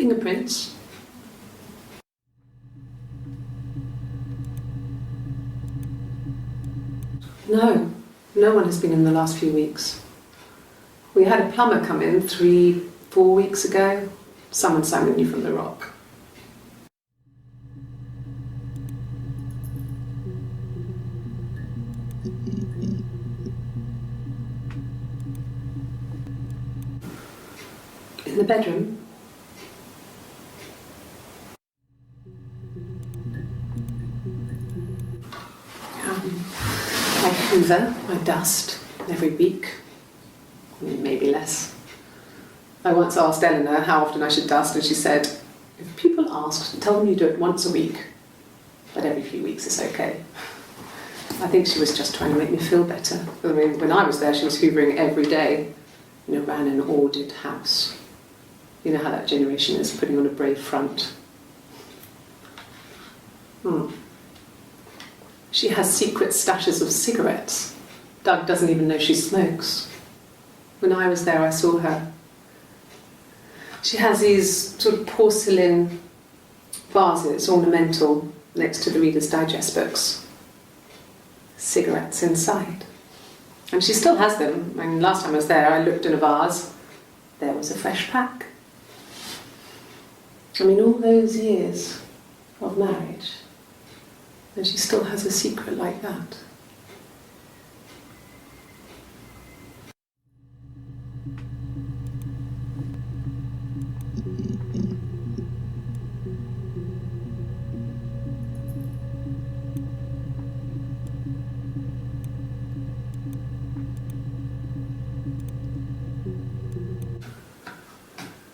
Fingerprints. No, no one has been in the last few weeks. We had a plumber come in 3-4 weeks ago. Someone summoned you from the rock. In the bedroom. I hoover, I dust every week, maybe less. I once asked Eleanor how often I should dust, and she said, if people ask, tell them you do it once a week, but every few weeks is okay. I think she was just trying to make me feel better. I mean, when I was there, she was hoovering every day, ran an ordered house. You know how that generation is, putting on a brave front. She has secret stashes of cigarettes. Doug doesn't even know she smokes. When I was there, I saw her. She has these sort of porcelain vases, ornamental, next to the Reader's Digest books. Cigarettes inside. And she still has them. I mean, last time I was there, I looked in a vase. There was a fresh pack. I mean, all those years of marriage, and she still has a secret like that.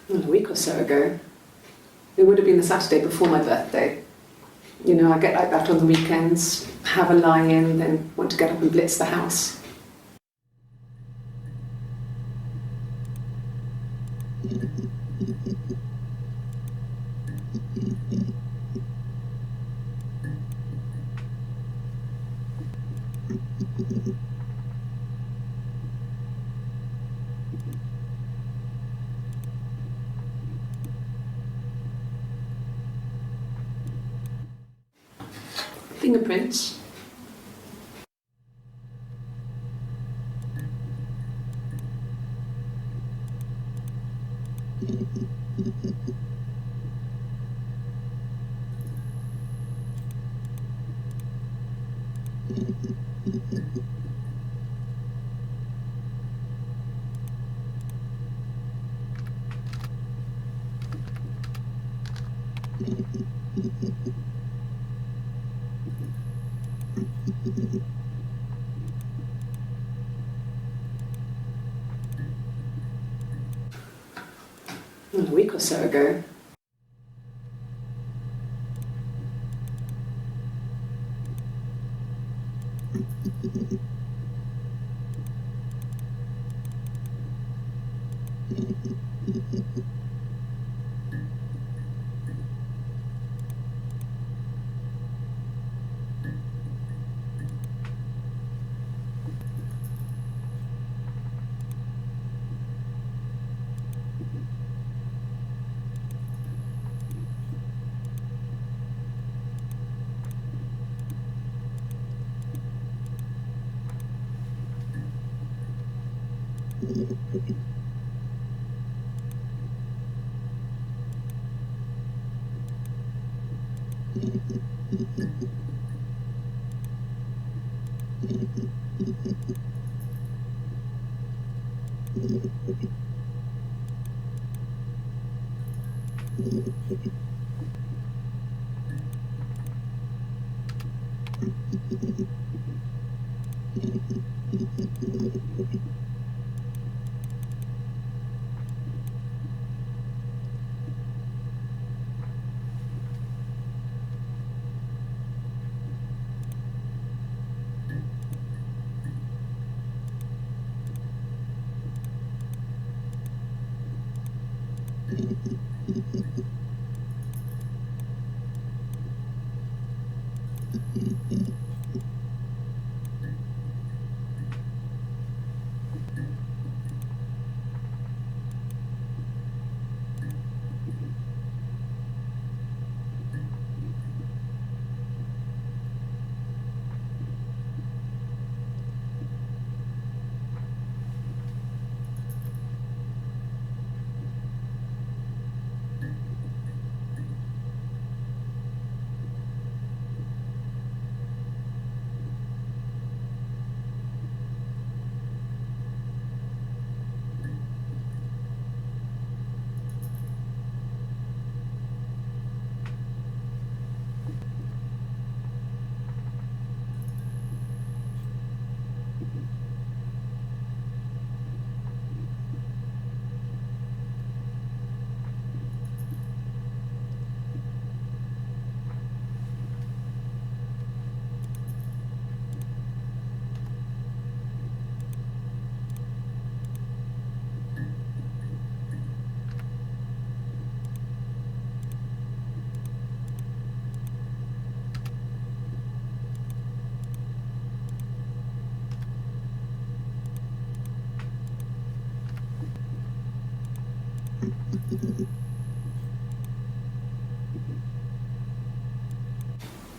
A week or so ago, it would have been the Saturday before my birthday. I get like that on the weekends, have a lie-in, then want to get up and blitz the house. Fingerprints. A week or so ago.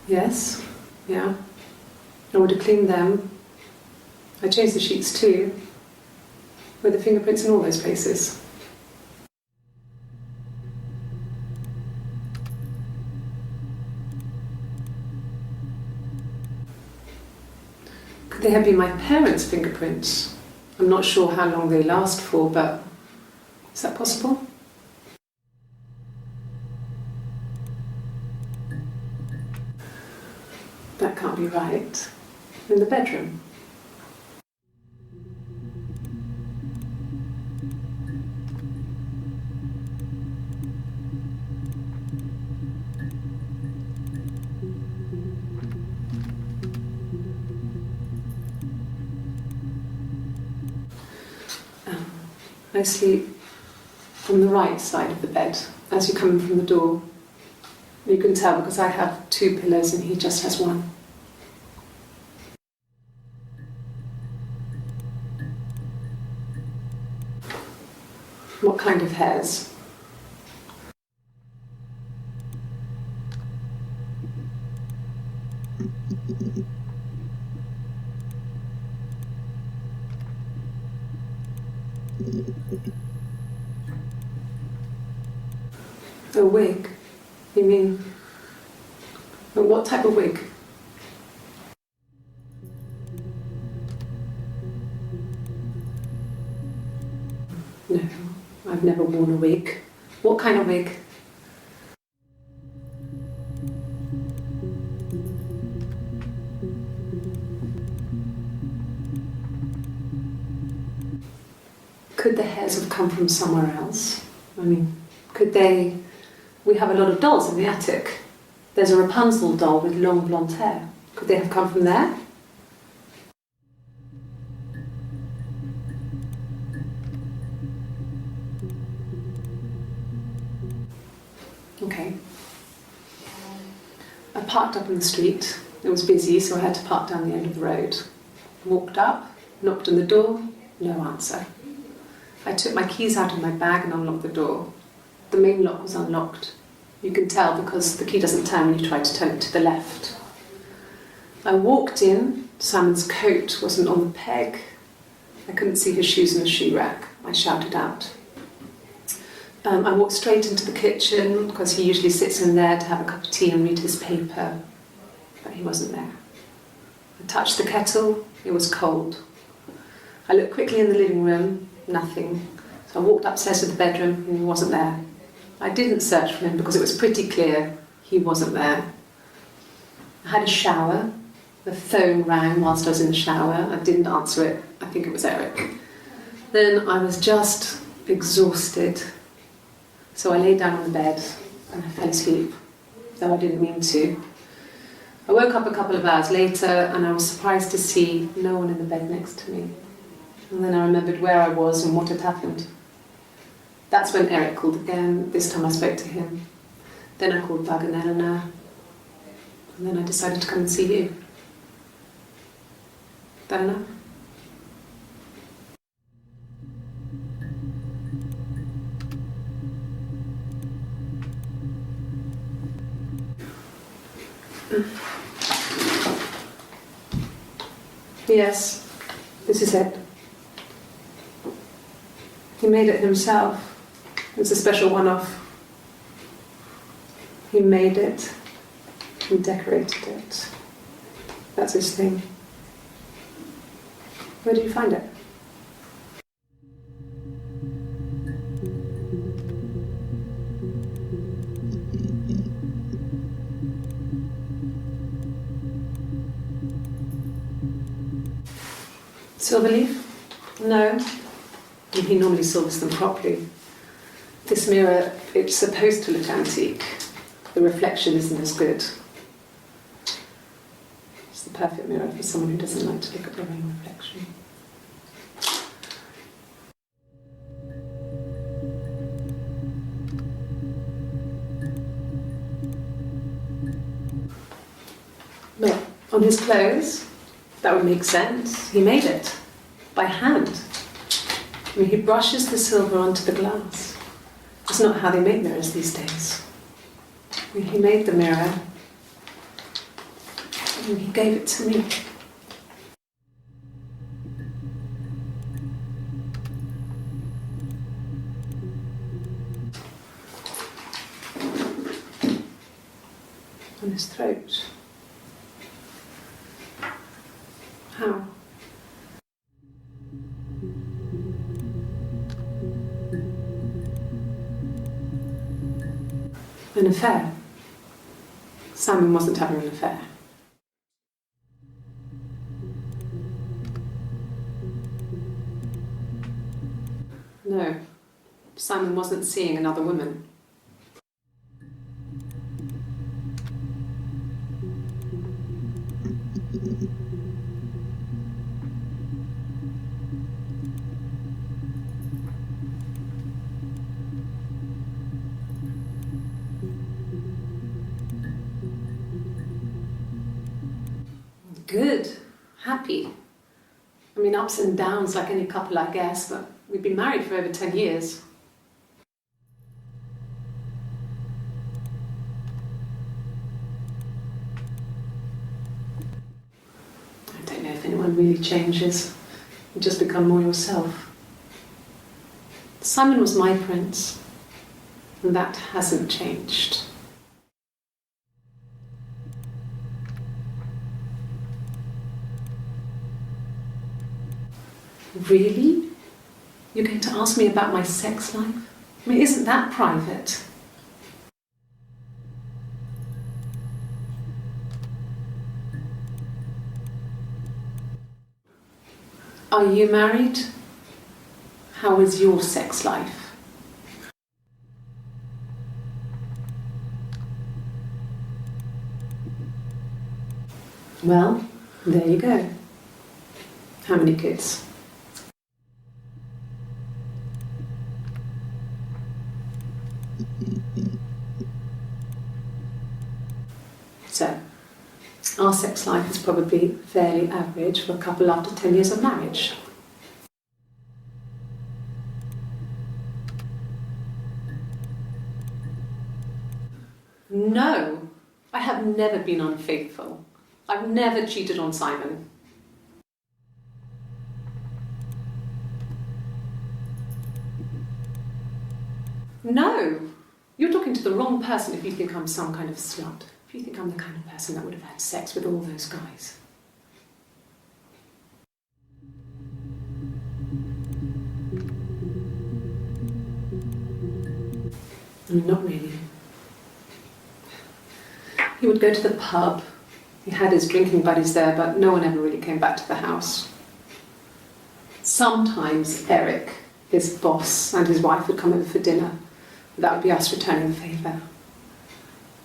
Yes, yeah. I would have cleaned them. I changed the sheets too, with the fingerprints in all those places. Could they have been my parents' fingerprints? I'm not sure how long they last for, but is that possible? That can't be right. In the bedroom. I sleep on the right side of the bed as you come in from the door. You can tell because I have 2 pillows and he just has 1. What kind of hairs? A wig? You mean, what type of wig? No, I've never worn a wig. What kind of wig? Could the hairs have come from somewhere else? I mean, could they... We have a lot of dolls in the attic. There's a Rapunzel doll with long blonde hair. Could they have come from there? Okay. I parked up in the street. It was busy, so I had to park down the end of the road. Walked up, knocked on the door, no answer. I took my keys out of my bag and unlocked the door. The main lock was unlocked. You can tell because the key doesn't turn when you try to turn it to the left. I walked in. Simon's coat wasn't on the peg. I couldn't see his shoes in the shoe rack. I shouted out. I walked straight into the kitchen because he usually sits in there to have a cup of tea and read his paper, but he wasn't there. I touched the kettle. It was cold. I looked quickly in the living room. Nothing. So I walked upstairs to the bedroom and he wasn't there. I didn't search for him because it was pretty clear he wasn't there. I had a shower. The phone rang whilst I was in the shower. I didn't answer it. I think it was Eric. Then I was just exhausted. So I lay down on the bed and I fell asleep, though I didn't mean to. I woke up a couple of hours later and I was surprised to see no one in the bed next to me. And then I remembered where I was and what had happened. That's when Eric called again. This time I spoke to him. Then I called Bug and Eleanor. And then I decided to come and see you. That enough? Yes, this is it. He made it himself. It's a special one-off. He made it. He decorated it. That's his thing. Where did you find it? Silverleaf? No. He normally silvers them properly. This mirror, it's supposed to look antique. The reflection isn't as good. It's the perfect mirror for someone who doesn't like to look at their own reflection. Well, on his clothes, that would make sense. He made it by hand. I mean, he brushes the silver onto the glass. That's not how they make mirrors these days. He made the mirror and he gave it to me. On his throat. How? An affair. Simon wasn't having an affair. No, Simon wasn't seeing another woman. Good, happy. I mean, ups and downs like any couple, I guess, but we'd been married for over 10 years. I don't know if anyone really changes. You just become more yourself. Simon was my prince, and that hasn't changed. Really? You're going to ask me about my sex life? I mean, isn't that private? Are you married? How is your sex life? Well, there you go. How many kids? So, our sex life is probably fairly average for a couple after 10 years of marriage. No, I have never been unfaithful. I've never cheated on Simon. No, you're talking to the wrong person if you think I'm some kind of slut. If you think I'm the kind of person that would have had sex with all those guys. I mean, not really. He would go to the pub. He had his drinking buddies there, but no one ever really came back to the house. Sometimes Eric, his boss, and his wife would come over for dinner. That would be us returning the favour.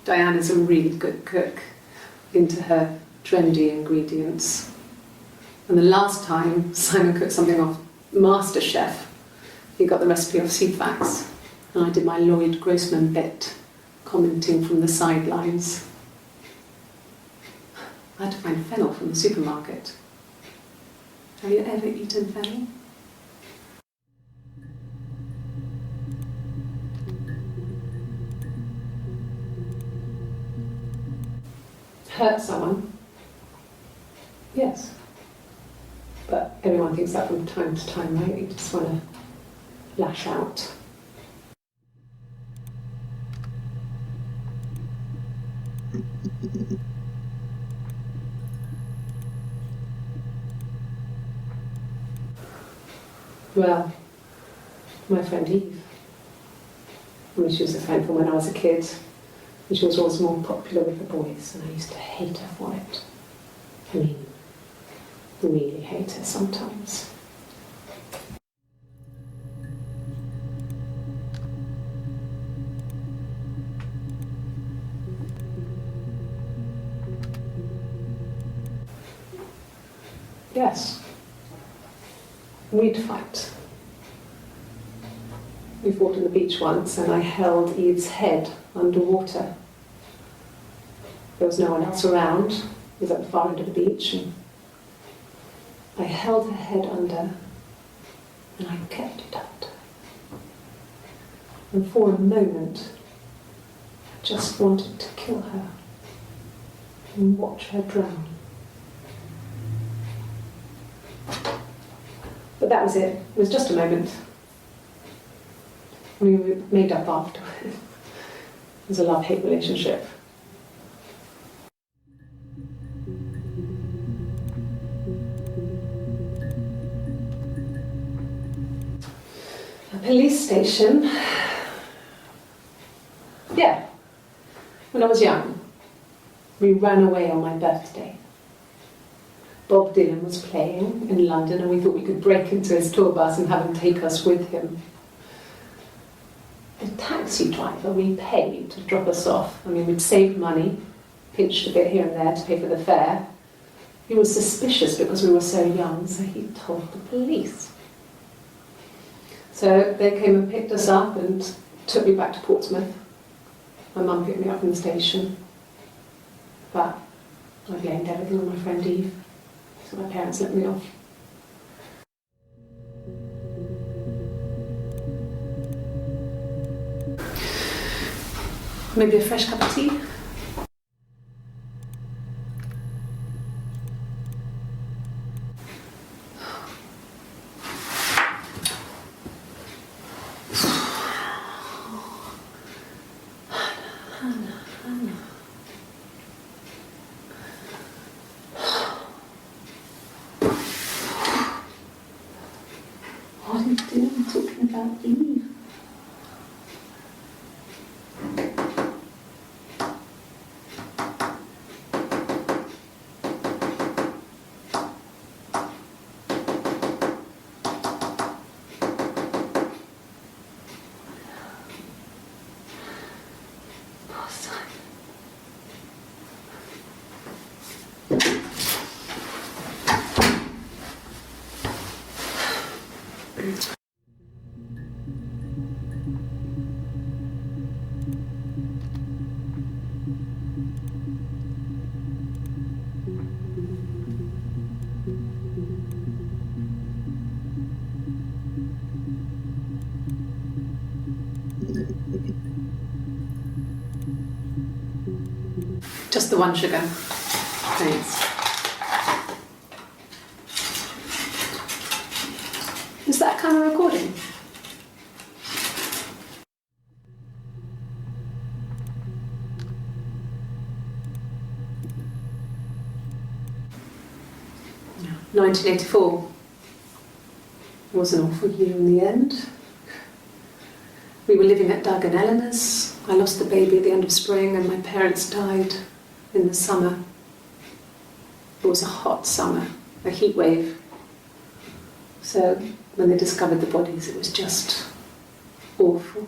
Diana's a really good cook, into her trendy ingredients. And the last time Simon cooked something off MasterChef, he got the recipe off Ceefax, and I did my Lloyd Grossman bit, commenting from the sidelines. I had to find fennel from the supermarket. Have you ever eaten fennel? Hurt someone? Yes. But everyone thinks that from time to time, right? You just want to lash out. Well, my friend Eve. I mean, she was a friend from when I was a kid. And she was always more popular with the boys, and I used to hate her for it. I mean, really hate her sometimes. Yes. We'd fight. We fought on the beach once, and I held Eve's head underwater. There was no one else around. It was at the far end of the beach, and I held her head under, and I kept it under. And for a moment, I just wanted to kill her and watch her drown. But that was it. It was just a moment. We made up after. It was a love-hate relationship. A police station. Yeah. When I was young, we ran away on my birthday. Bob Dylan was playing in London and we thought we could break into his tour bus and have him take us with him. The taxi driver we paid to drop us off, I mean, we'd saved money, pinched a bit here and there to pay for the fare. He was suspicious because we were so young, so he told the police. So they came and picked us up and took me back to Portsmouth. My mum picked me up from the station. But I blamed everything on my friend Eve. So my parents let me off. Maybe a fresh cup of tea? What are you doing talking about Eve? Just the one sugar. Thanks. Is that kind of recording? No. 1984 was an awful year in the end. We were living at Doug and Eleanor's. I lost the baby at the end of spring and my parents died in the summer. It was a hot summer, a heat wave. So when they discovered the bodies, it was just awful.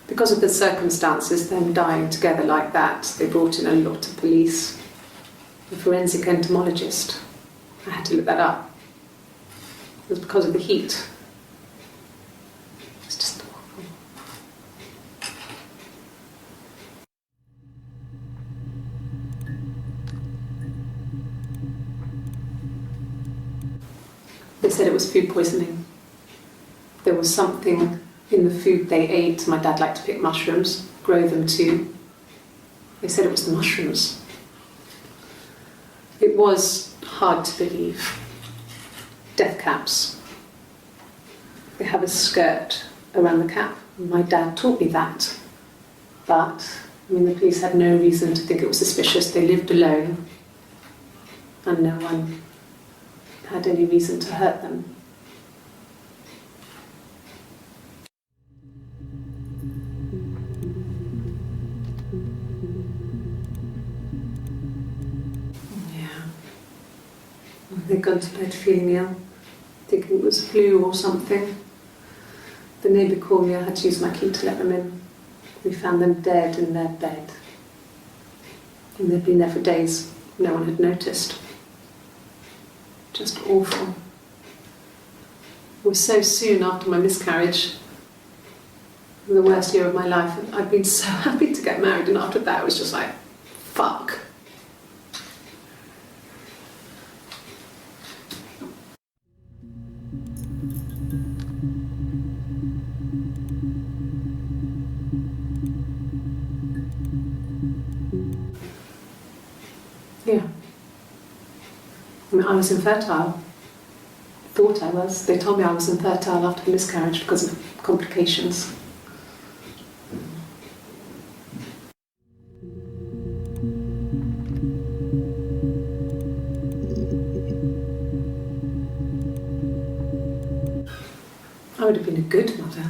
Because of the circumstances, them dying together like that, they brought in a lot of police. A forensic entomologist. I had to look that up. It was because of the heat. It was just awful. They said it was food poisoning. There was something in the food they ate. My dad liked to pick mushrooms, grow them too. They said it was the mushrooms. It was hard to believe. Death caps. They have a skirt around the cap. My dad taught me that. But, I mean, the police had no reason to think it was suspicious. They lived alone. And no one had any reason to hurt them. They'd gone to bed feeling ill, thinking it was flu or something. The neighbour called me, I had to use my key to let them in. We found them dead in their bed. And they'd been there for days. No one had noticed. Just awful. It was so soon after my miscarriage, the worst year of my life. I'd been so happy to get married, and after that it was just like, fuck. Yeah. I mean, I was infertile. Thought I was. They told me I was infertile after the miscarriage because of complications. I would have been a good mother.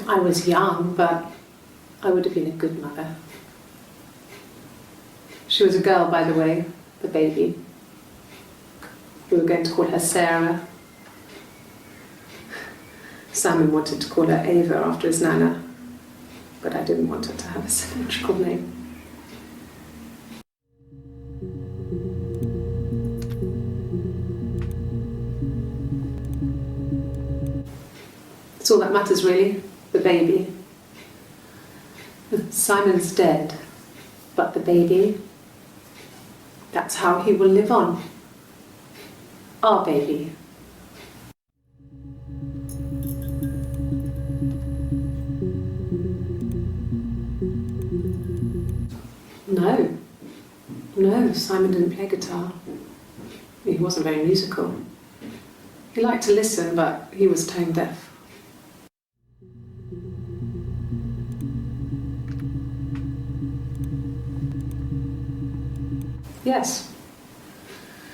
I was young, but I would have been a good mother. She was a girl, by the way, the baby. We were going to call her Sarah. Simon wanted to call her Ava after his nana, but I didn't want her to have a symmetrical name. That's all that matters, really, the baby. Simon's dead, but the baby, that's how he will live on. Our baby. No, Simon didn't play guitar. He wasn't very musical. He liked to listen, but he was tone deaf. Yes.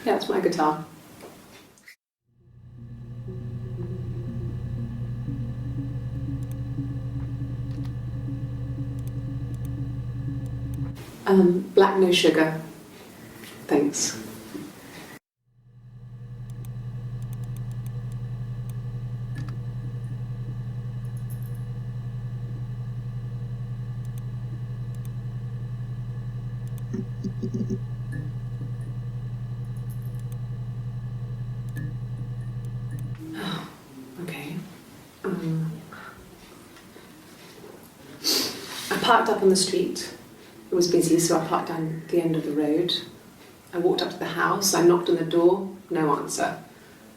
Yeah, it's my guitar. Black, no sugar. Thanks. Okay. I parked up on the street. It was busy, so I parked down the end of the road. I walked up to the house, I knocked on the door, no answer.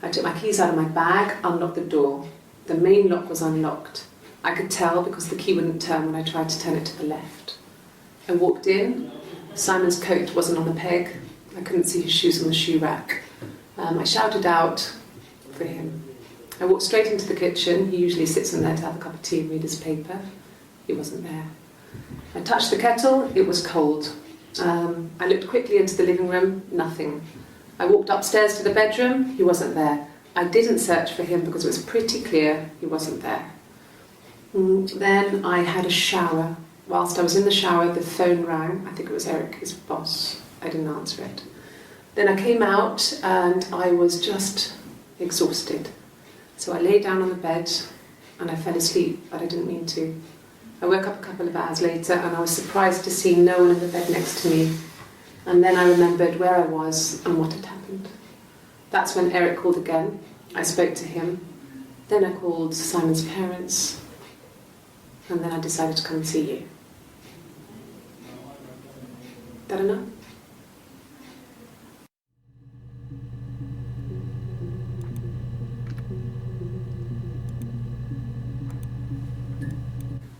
I took my keys out of my bag, unlocked the door. The main lock was unlocked. I could tell because the key wouldn't turn when I tried to turn it to the left. I walked in, Simon's coat wasn't on the peg. I couldn't see his shoes on the shoe rack. I shouted out for him. I walked straight into the kitchen. He usually sits in there to have a cup of tea and read his paper. He wasn't there. I touched the kettle, it was cold. I looked quickly into the living room, nothing. I walked upstairs to the bedroom, he wasn't there. I didn't search for him because it was pretty clear he wasn't there. Then I had a shower. Whilst I was in the shower, the phone rang. I think it was Eric, his boss. I didn't answer it. Then I came out and I was just exhausted. So I lay down on the bed and I fell asleep, but I didn't mean to. I woke up a couple of hours later and I was surprised to see no one in the bed next to me. And then I remembered where I was and what had happened. That's when Eric called again. I spoke to him. Then I called Simon's parents. And then I decided to come and see you. That enough?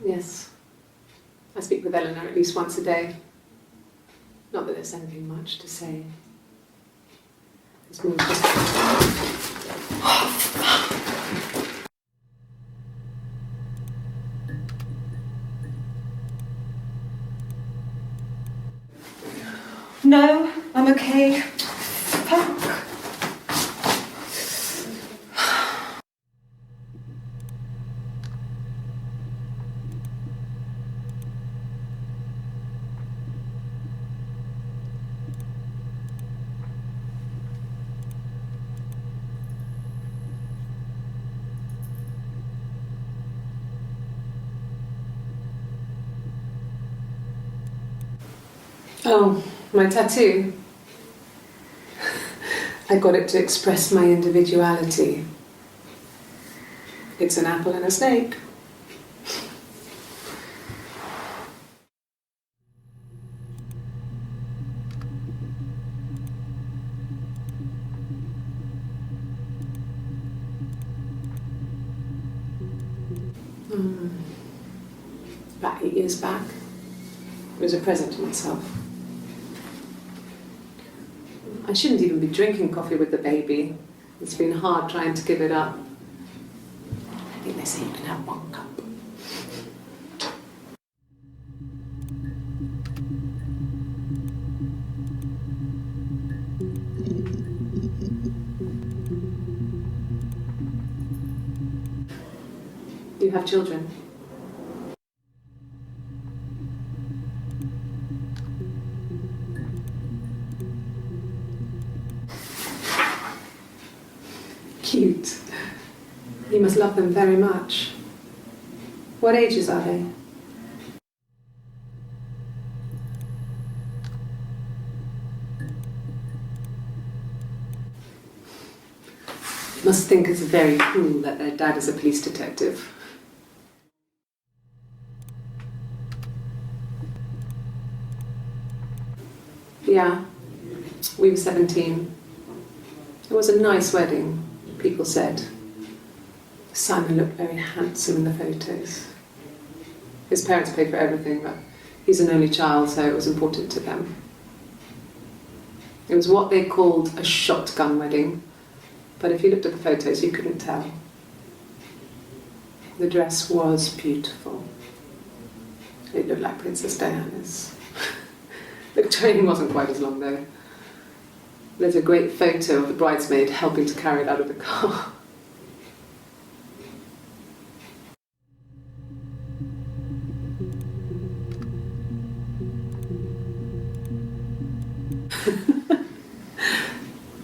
Yes. I speak with Eleanor at least once a day. Not that there's anything much to say. It's more just... No, I'm okay. Fuck. Oh, my tattoo. I got it to express my individuality. It's an apple and a snake. About 8 years back. It was a present to myself. I shouldn't even be drinking coffee with the baby. It's been hard trying to give it up. I think they say you can have 1 cup. You have children? Cute. You must love them very much. What ages are they? Must think it's very cool that their dad is a police detective. Yeah, we were 17. It was a nice wedding, people said. Simon looked very handsome in the photos. His parents paid for everything, but he's an only child, so it was important to them. It was what they called a shotgun wedding, but if you looked at the photos, you couldn't tell. The dress was beautiful. It looked like Princess Diana's. The train wasn't quite as long though. There's a great photo of the bridesmaid helping to carry it out of the car.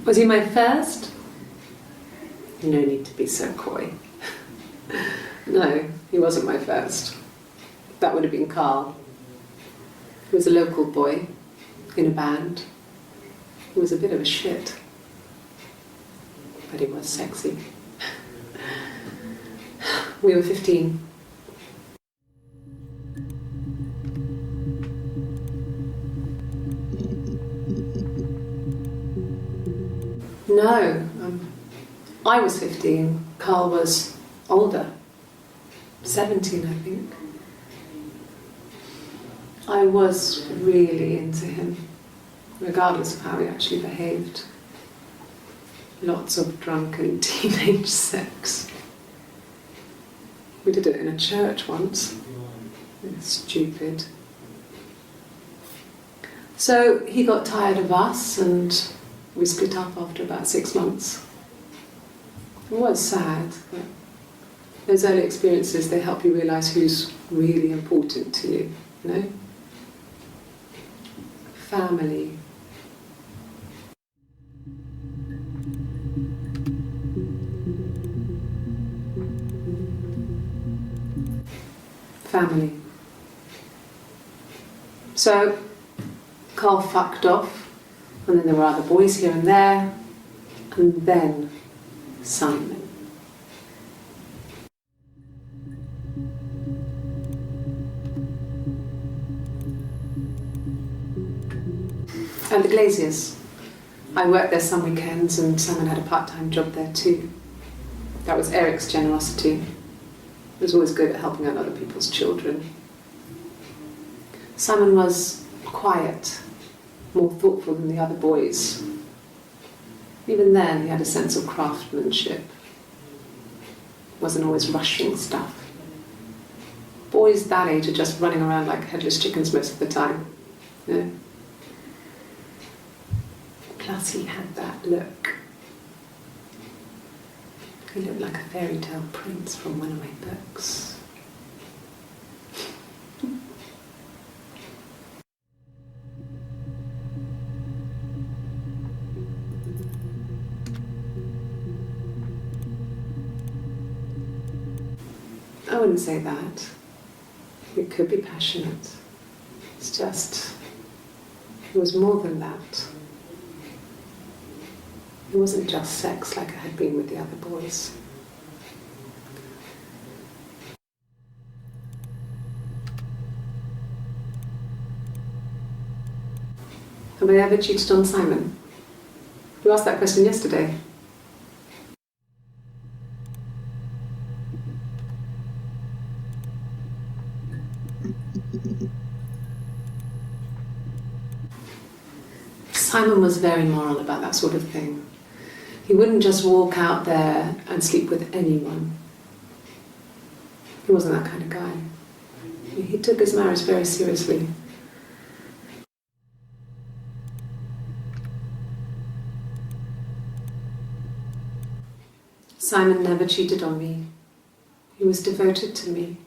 Was he my first? No need to be so coy. No, he wasn't my first. That would have been Carl. He was a local boy in a band. He was a bit of a shit, but he was sexy. We were 15. No, I was 15. Carl was older, 17, I think. I was really into him, regardless of how he actually behaved. Lots of drunken teenage sex. We did it in a church once. Stupid. So he got tired of us and we split up after about 6 months. It was sad, but those early experiences, they help you realise who's really important to you, you know? Family. Family. So, Carl fucked off, and then there were other boys here and there, and then Simon. And the Glaziers. I worked there some weekends and Simon had a part-time job there too. That was Eric's generosity. He was always good at helping out other people's children. Simon was quiet, more thoughtful than the other boys. Even then he had a sense of craftsmanship. Wasn't always rushing stuff. Boys that age are just running around like headless chickens most of the time. You know? Plus he had that look. He looked like a fairy tale prince from one of my books. I wouldn't say that. It could be passionate. It's just, it was more than that. It wasn't just sex like it had been with the other boys. Have I ever cheated on Simon? You asked that question yesterday. Simon was very moral about that sort of thing. He wouldn't just walk out there and sleep with anyone. He wasn't that kind of guy. He took his marriage very seriously. Simon never cheated on me. He was devoted to me,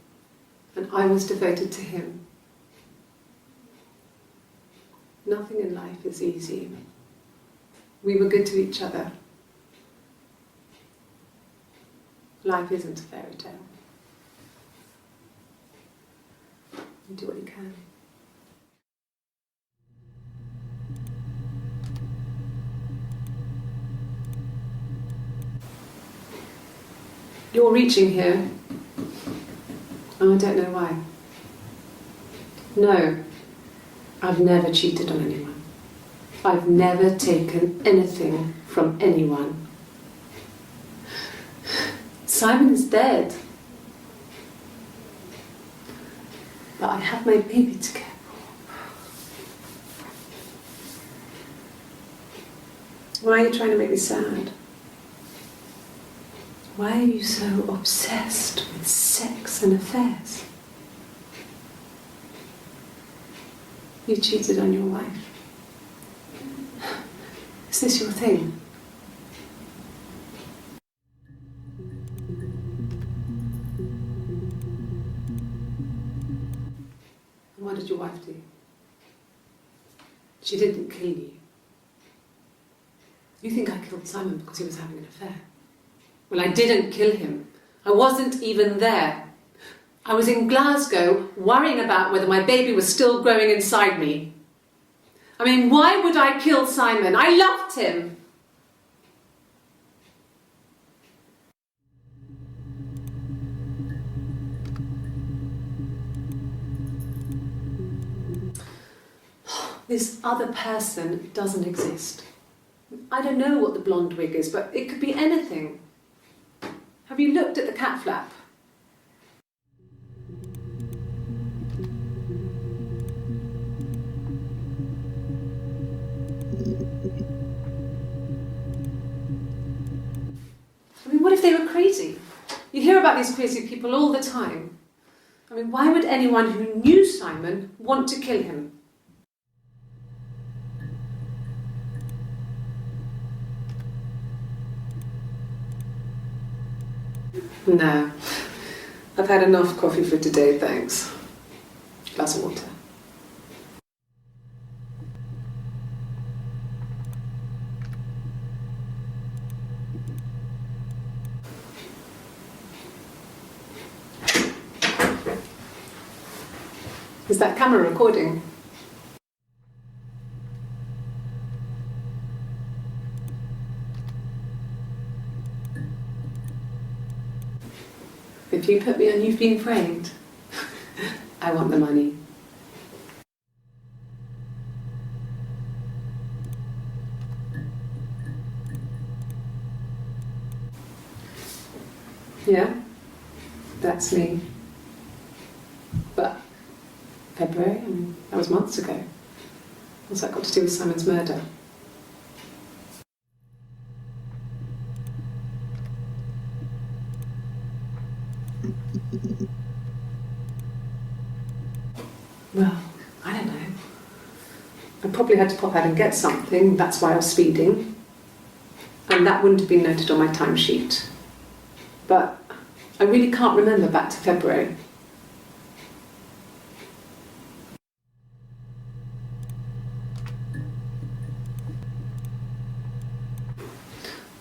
and I was devoted to him. Nothing in life is easy. We were good to each other. Life isn't a fairy tale. You do what you can. You're reaching here, and I don't know why. No, I've never cheated on anyone. I've never taken anything from anyone. Simon is dead. But I have my baby to care for. Why are you trying to make me sad? Why are you so obsessed with sex and affairs? You cheated on your wife. Is this your thing? And what did your wife do? She didn't kill you. You think I killed Simon because he was having an affair? Well, I didn't kill him. I wasn't even there. I was in Glasgow worrying about whether my baby was still growing inside me. I mean, why would I kill Simon? I loved him. This other person doesn't exist. I don't know what the blonde wig is, but it could be anything. Have you looked at the cat flap? I mean, what if they were crazy? You hear about these crazy people all the time. I mean, why would anyone who knew Simon want to kill him? No, I've had enough coffee for today, thanks. Glass of water. Is that camera recording? If you put me on You've Been Framed, I want the money. Yeah, that's me. But February, I mean, that was months ago. What's that got to do with Simon's murder? Well, I don't know. I probably had to pop out and get something, that's why I was speeding. And that wouldn't have been noted on my timesheet. But I really can't remember back to February.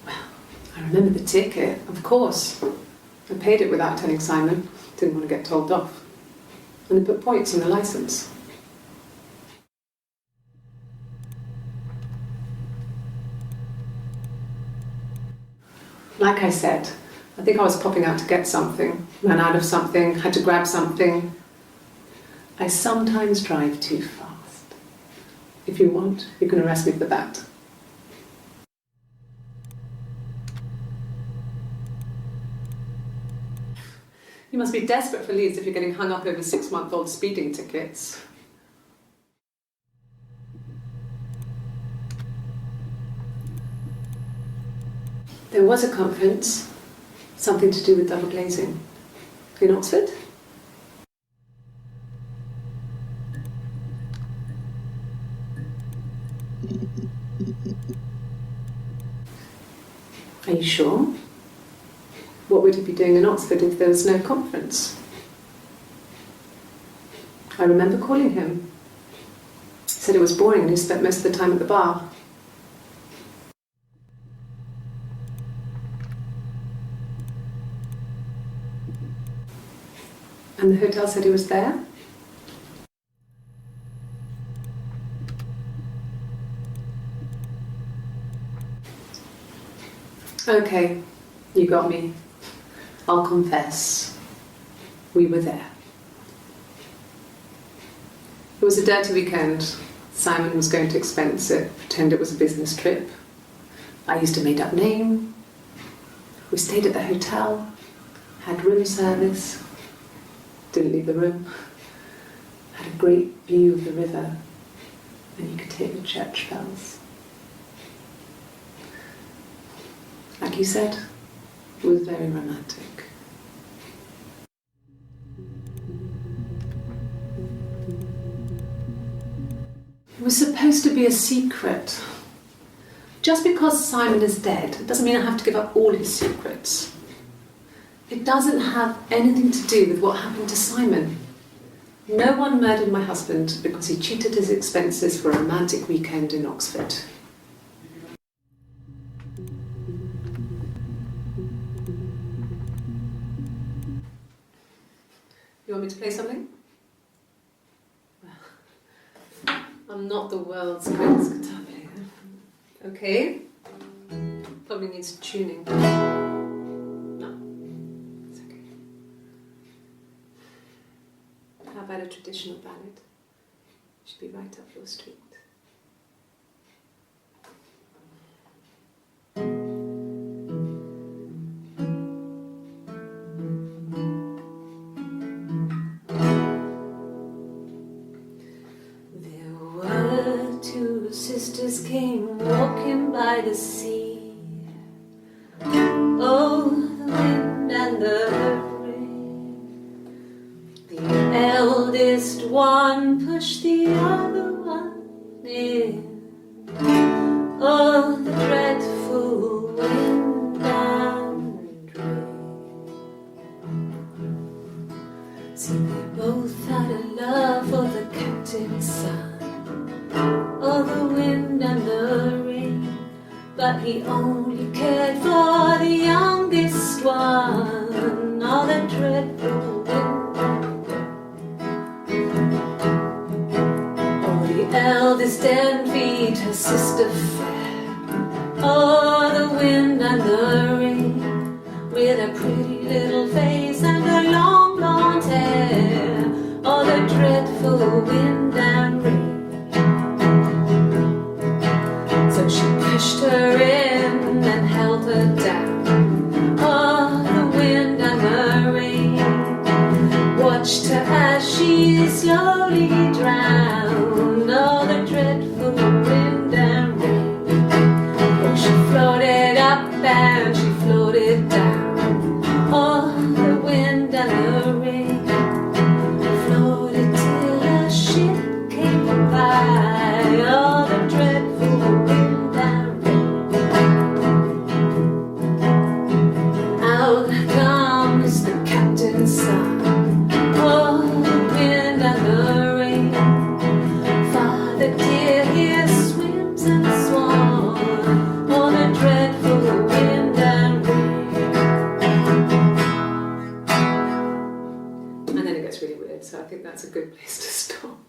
Well, I remember the ticket, of course. I paid it without telling Simon. Didn't want to get told off. And they put points on the licence. Like I said, I think I was popping out to get something, ran out of something, had to grab something. I sometimes drive too fast. If you want, you can arrest me for that. You must be desperate for leads if you're getting hung up over 6-month-old speeding tickets. There was a conference, something to do with double glazing, in Oxford. Are you sure? What would he be doing in Oxford if there was no conference? I remember calling him. He said it was boring and he spent most of the time at the bar. And the hotel said he was there? Okay, you got me. I'll confess. We were there. It was a dirty weekend. Simon was going to expense it, pretend it was a business trip. I used a made-up name. We stayed at the hotel, had room service, didn't leave the room, had a great view of the river, and you could hear the church bells. Like you said, it was very romantic. It was supposed to be a secret. Just because Simon is dead, it doesn't mean I have to give up all his secrets. It doesn't have anything to do with what happened to Simon. No one murdered my husband because he cheated his expenses for a romantic weekend in Oxford. You want me to play something? I'm not the world's greatest guitar player. Okay. Probably needs tuning. No, it's okay. How about a traditional ballad? Should be right up your street. Sisters came walking by the sea. Oh, the wind and the rain. The eldest one pushed the other one in. Oh, the dreadful wind and rain. See, they both had a love for the captain's son. Oh, the wind and the rain, but he only cared for the youngest one. Oh, the dreadful wind and rain. Oh, the eldest envied her sister fair. Oh, the wind and the rain, with a pretty little face and her long blonde hair. Oh, the dreadful wind and rain. So she pushed her in and held her down. Oh, the wind and the rain watched her as she slowly drowned. Oh, the dreadful wind and rain. Oh, she floated up and she floated down. Oh, the wind and the rain floated till a ship came by. Oh, the dreadful wind. So I think that's a good place to stop.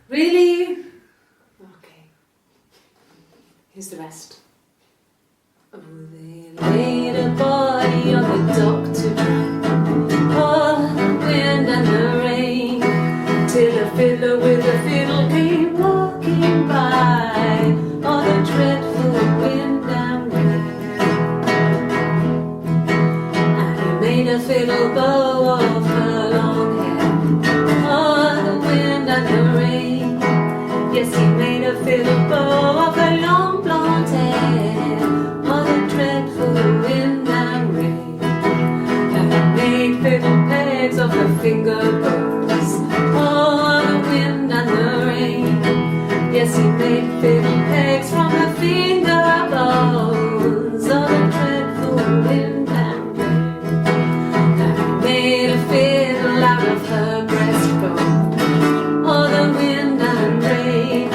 Really? Okay. Here's the rest. Oh, they laid a body on the dock to dry. Oh, the wind and the rain, till a fiddler with a fiddle came walking by. Oh, the dreadful wind and rain. finger bones. Oh, the wind and the rain. Yes, he made fiddle pegs from her finger bones. Oh, the dreadful wind and rain. And he made a fiddle out of her breastbone. Oh, the wind and rain.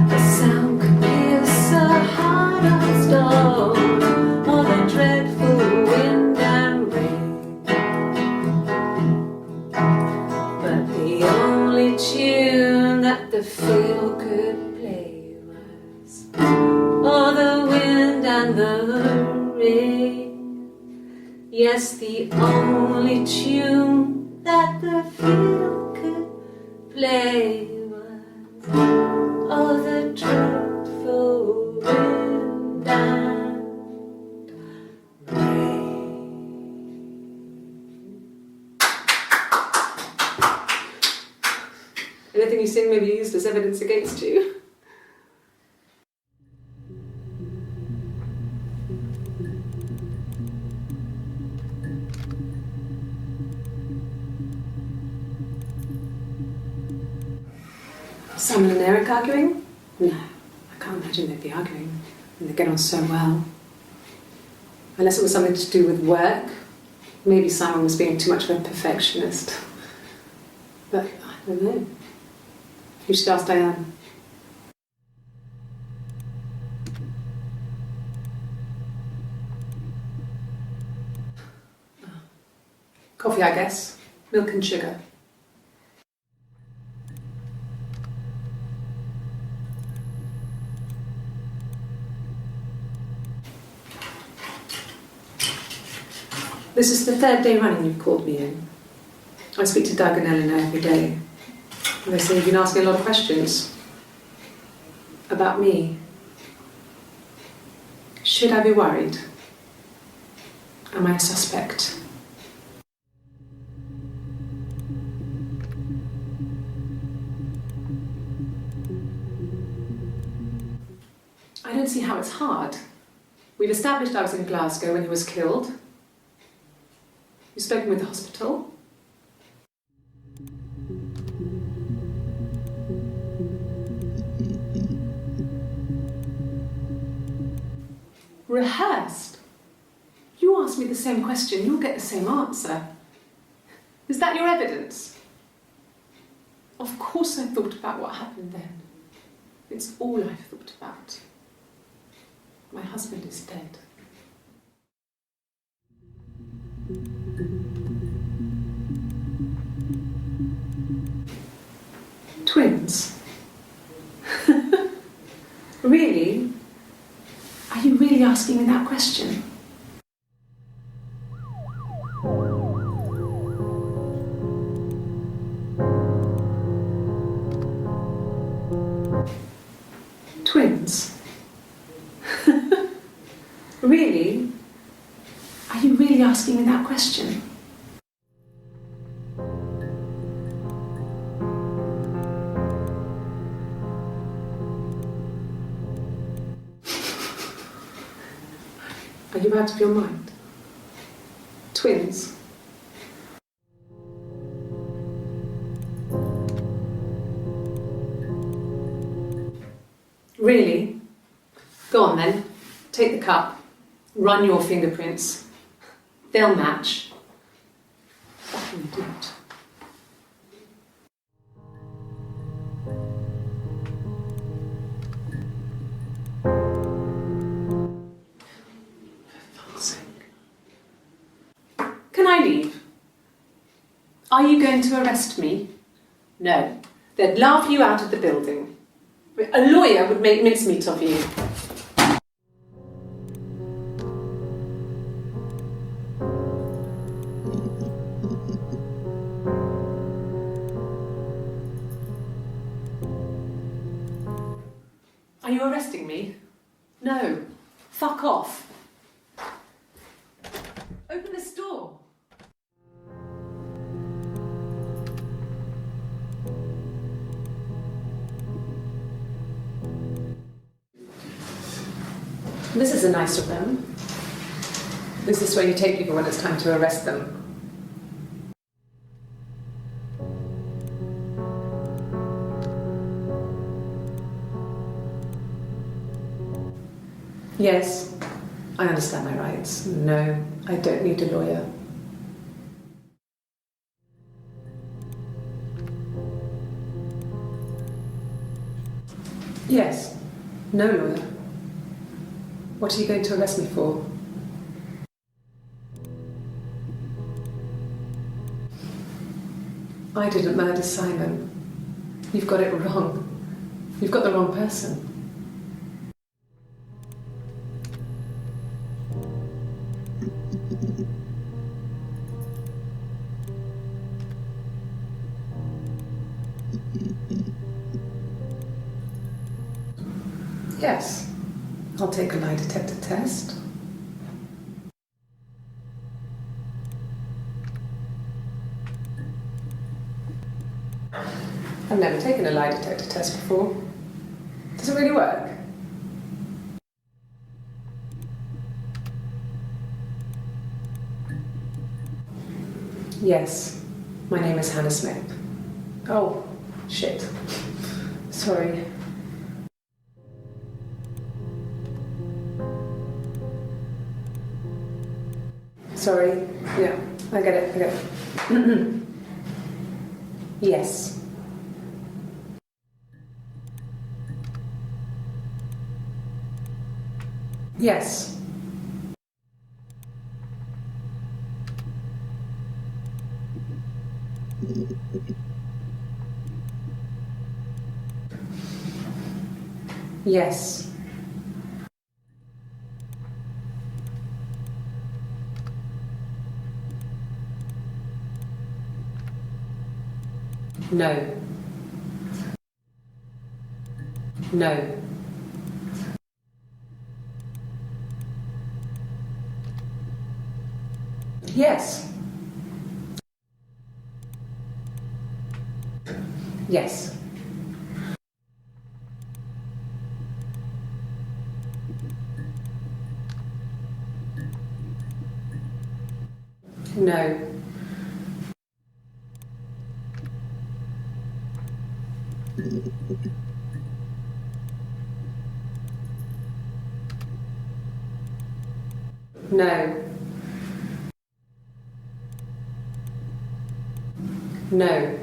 The sound could pierce a heart of stone. Oh, the dreadful wind and rain. But the only tune that the fiddle could play was, oh, the wind and the rain. Yes, the only tune that the fiddle could play was, oh, the dreadful wind and rain. Anything you sing may be used as evidence against you. Simon and Eric arguing? No, I can't imagine they'd be arguing. And they get on so well. Unless it was something to do with work. Maybe Simon was being too much of a perfectionist. But I don't know. You should ask Diane. Coffee, I guess. Milk and sugar. This is the third day running you've called me in. I speak to Doug and Eleanor every day. And they say you've been asking a lot of questions. About me. Should I be worried? Am I a suspect? I don't see how it's hard. We've established I was in Glasgow when he was killed. You've spoken with the hospital. Rehearsed? You ask me the same question, you'll get the same answer. Is that your evidence? Of course I thought about what happened then. It's all I've thought about. My husband is dead. Twins? Really? Are you really asking me that question? Twins? Really? Are you really asking me that question? Are you out of your mind? Twins? Really? Go on then. Take the cup. Run your fingerprints. They'll match. Fucking do it. Can I leave? Are you going to arrest me? No. They'd laugh you out of the building. A lawyer would make mincemeat of you. Are you arresting me? No. Fuck off. Open this door. This is a nicer room. Is this where you take people when it's time to arrest them? Yes, I understand my rights. No, I don't need a lawyer. Yes, no lawyer. What are you going to arrest me for? I didn't murder Simon. You've got it wrong. You've got the wrong person. Yes, I'll take a lie detector test. I've never taken a lie detector test before. Does it really work? Yes, my name is Hannah Smith. Oh, shit. Sorry. Sorry. Yeah, I get it. Yes. Yes. Yes. No. No. Yes. Yes. No. No. No.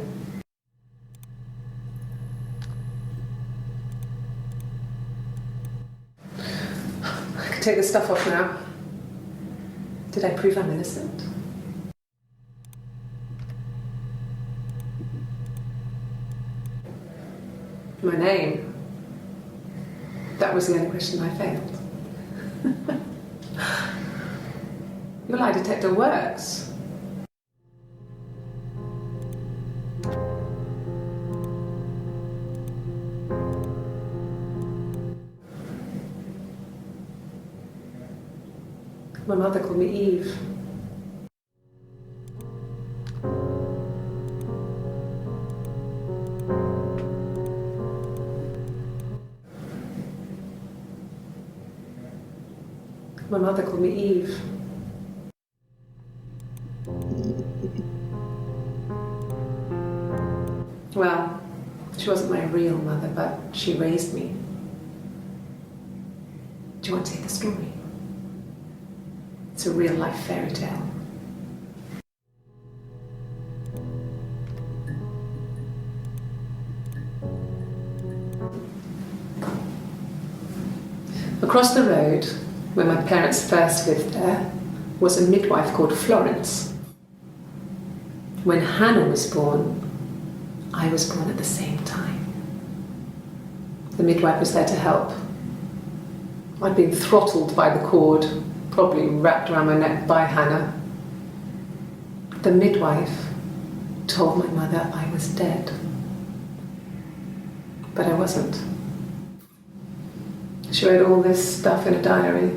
I can take this stuff off now. Did I prove I'm innocent? My name. That was the only question I failed. Your lie detector works. My mother called me Eve. My mother called me Eve. Well, she wasn't my real mother, but she raised me. Do you want to hear the story? It's a real-life fairy tale. Across the road, where my parents first lived there, was a midwife called Florence. When Hannah was born, I was born at the same time. The midwife was there to help. I'd been throttled by the cord, probably wrapped around my neck by Hannah. The midwife told my mother I was dead. But I wasn't. She wrote all this stuff in a diary.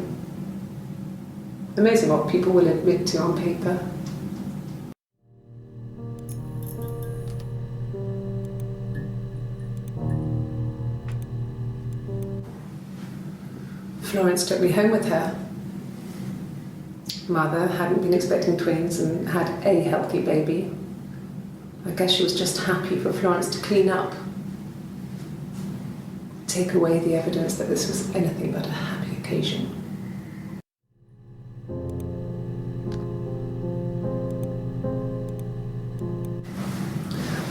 Amazing what people will admit to on paper. Florence took me home with her. Mother hadn't been expecting twins and had a healthy baby. I guess she was just happy for Florence to clean up. Take away the evidence that this was anything but a happy occasion.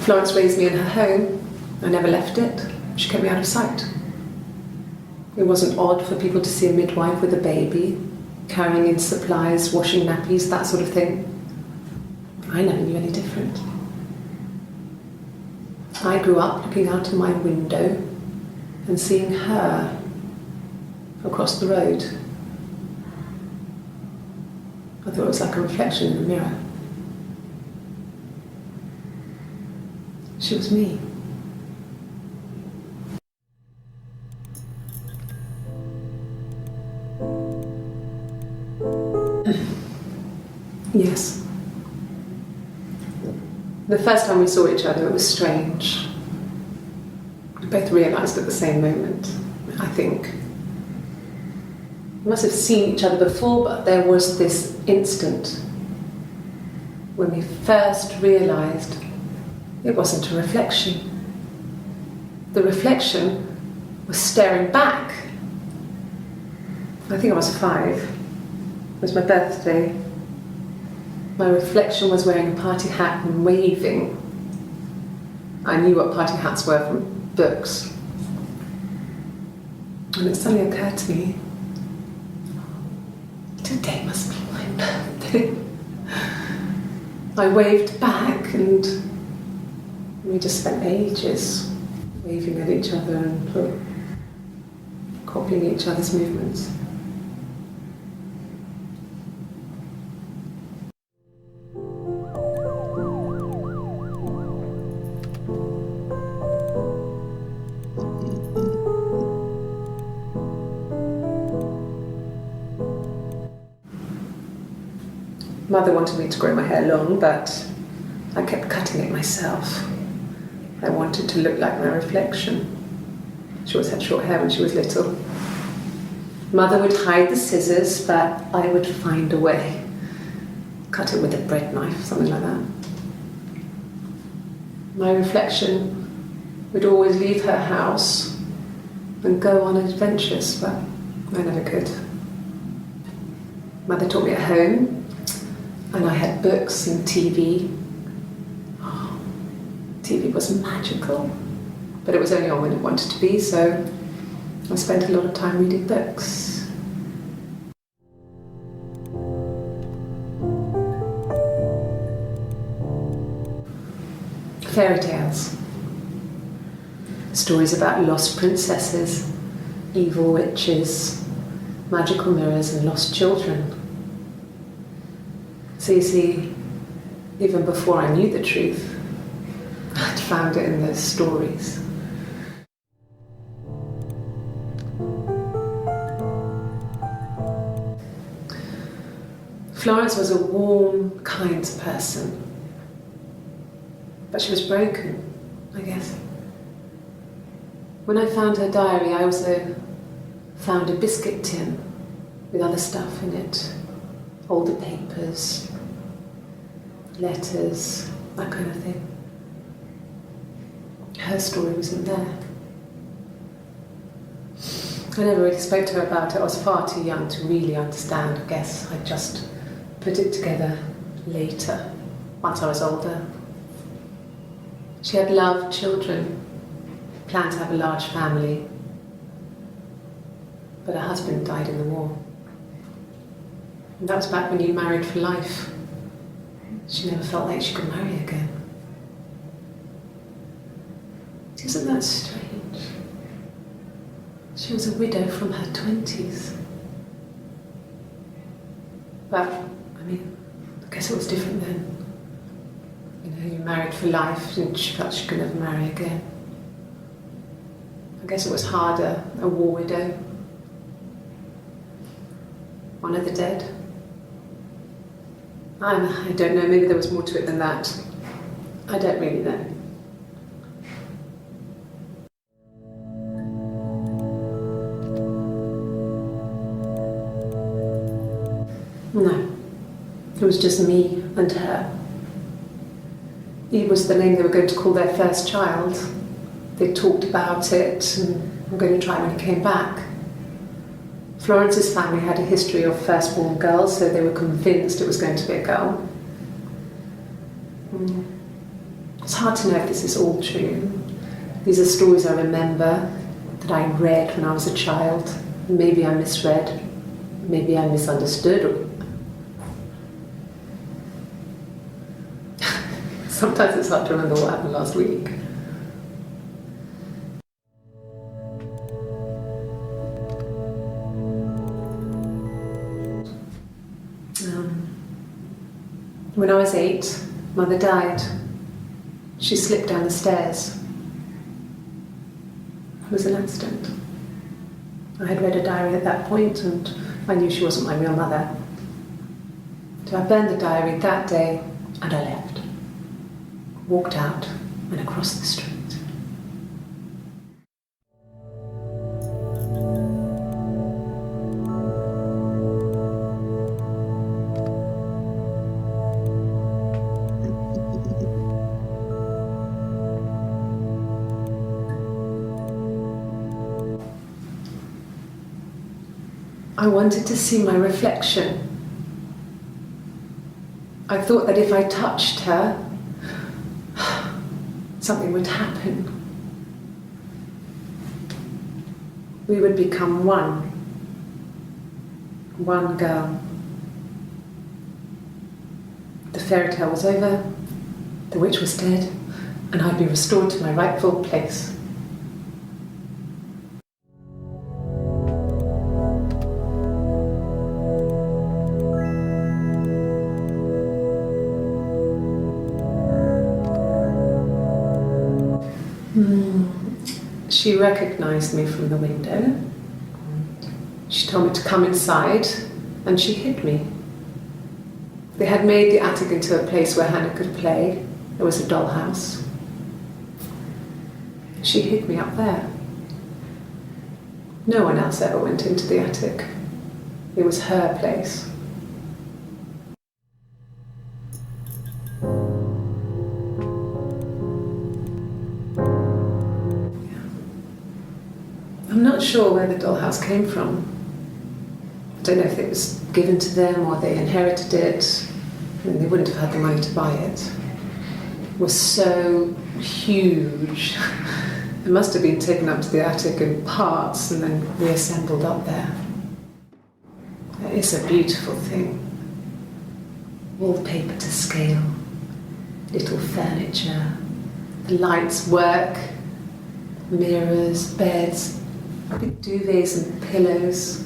Florence raised me in her home. I never left it. She kept me out of sight. It wasn't odd for people to see a midwife with a baby, carrying in supplies, washing nappies, that sort of thing. I never knew any different. I grew up looking out of my window and seeing her across the road. I thought it was like a reflection in the mirror. She was me. Yes. The first time we saw each other, it was strange. We both realised at the same moment, I think. We must have seen each other before, but there was this instant when we first realised it wasn't a reflection. The reflection was staring back. I think I was 5. It was my birthday. My reflection was wearing a party hat and waving. I knew what party hats were from books. And it suddenly occurred to me, today must be my birthday. I waved back and we just spent ages waving at each other and copying each other's movements. Mother wanted me to grow my hair long, but I kept cutting it myself. I wanted to look like my reflection. She always had short hair when she was little. Mother would hide the scissors, but I would find a way. Cut it with a bread knife, something like that. My reflection would always leave her house and go on adventures, but I never could. Mother taught me at home, and I had books and TV. Oh, TV was magical, but it was only on when it wanted to be, so I spent a lot of time reading books. Fairy tales. Stories about lost princesses, evil witches, magical mirrors and lost children. So you see, even before I knew the truth, I'd found it in those stories. Florence was a warm, kind person, but she was broken, I guess. When I found her diary, I also found a biscuit tin with other stuff in it, older papers, letters, that kind of thing. Her story wasn't there. I never really spoke to her about it. I was far too young to really understand. I guess I just put it together later, once I was older. She had loved children, planned to have a large family, but her husband died in the war. And that was back when you married for life. She never felt like she could marry again. Isn't that strange? She was a widow from her 20s. But, I mean, I guess it was different then. You know, you married for life and she felt she could never marry again. I guess it was harder, a war widow. One of the dead. I don't know, maybe there was more to it than that. I don't really know. No, it was just me and her. It was the name they were going to call their first child. They talked about it and were going to try when he came back. Florence's family had a history of firstborn girls, so they were convinced it was going to be a girl. It's hard to know if this is all true. These are stories I remember that I read when I was a child. Maybe I misread, maybe I misunderstood. Sometimes it's hard to remember what happened last week. When I was 8, Mother died. She slipped down the stairs. It was an accident. I had read a diary at that point and I knew she wasn't my real mother. So I burned the diary that day and I left. Walked out and across the street. I wanted to see my reflection. I thought that if I touched her, something would happen. We would become one. One girl. The fairy tale was over, the witch was dead, and I'd be restored to my rightful place. She recognized me from the window. She told me to come inside and she hid me. They had made the attic into a place where Hannah could play. There was a dollhouse. She hid me up there. No one else ever went into the attic. It was her place. I'm not sure where the dollhouse came from. I don't know if it was given to them or they inherited it. I mean, they wouldn't have had the money to buy it. It was so huge. It must have been taken up to the attic in parts and then reassembled up there. It's a beautiful thing. Wallpaper to scale, little furniture, the lights work, mirrors, beds, big duvets and pillows.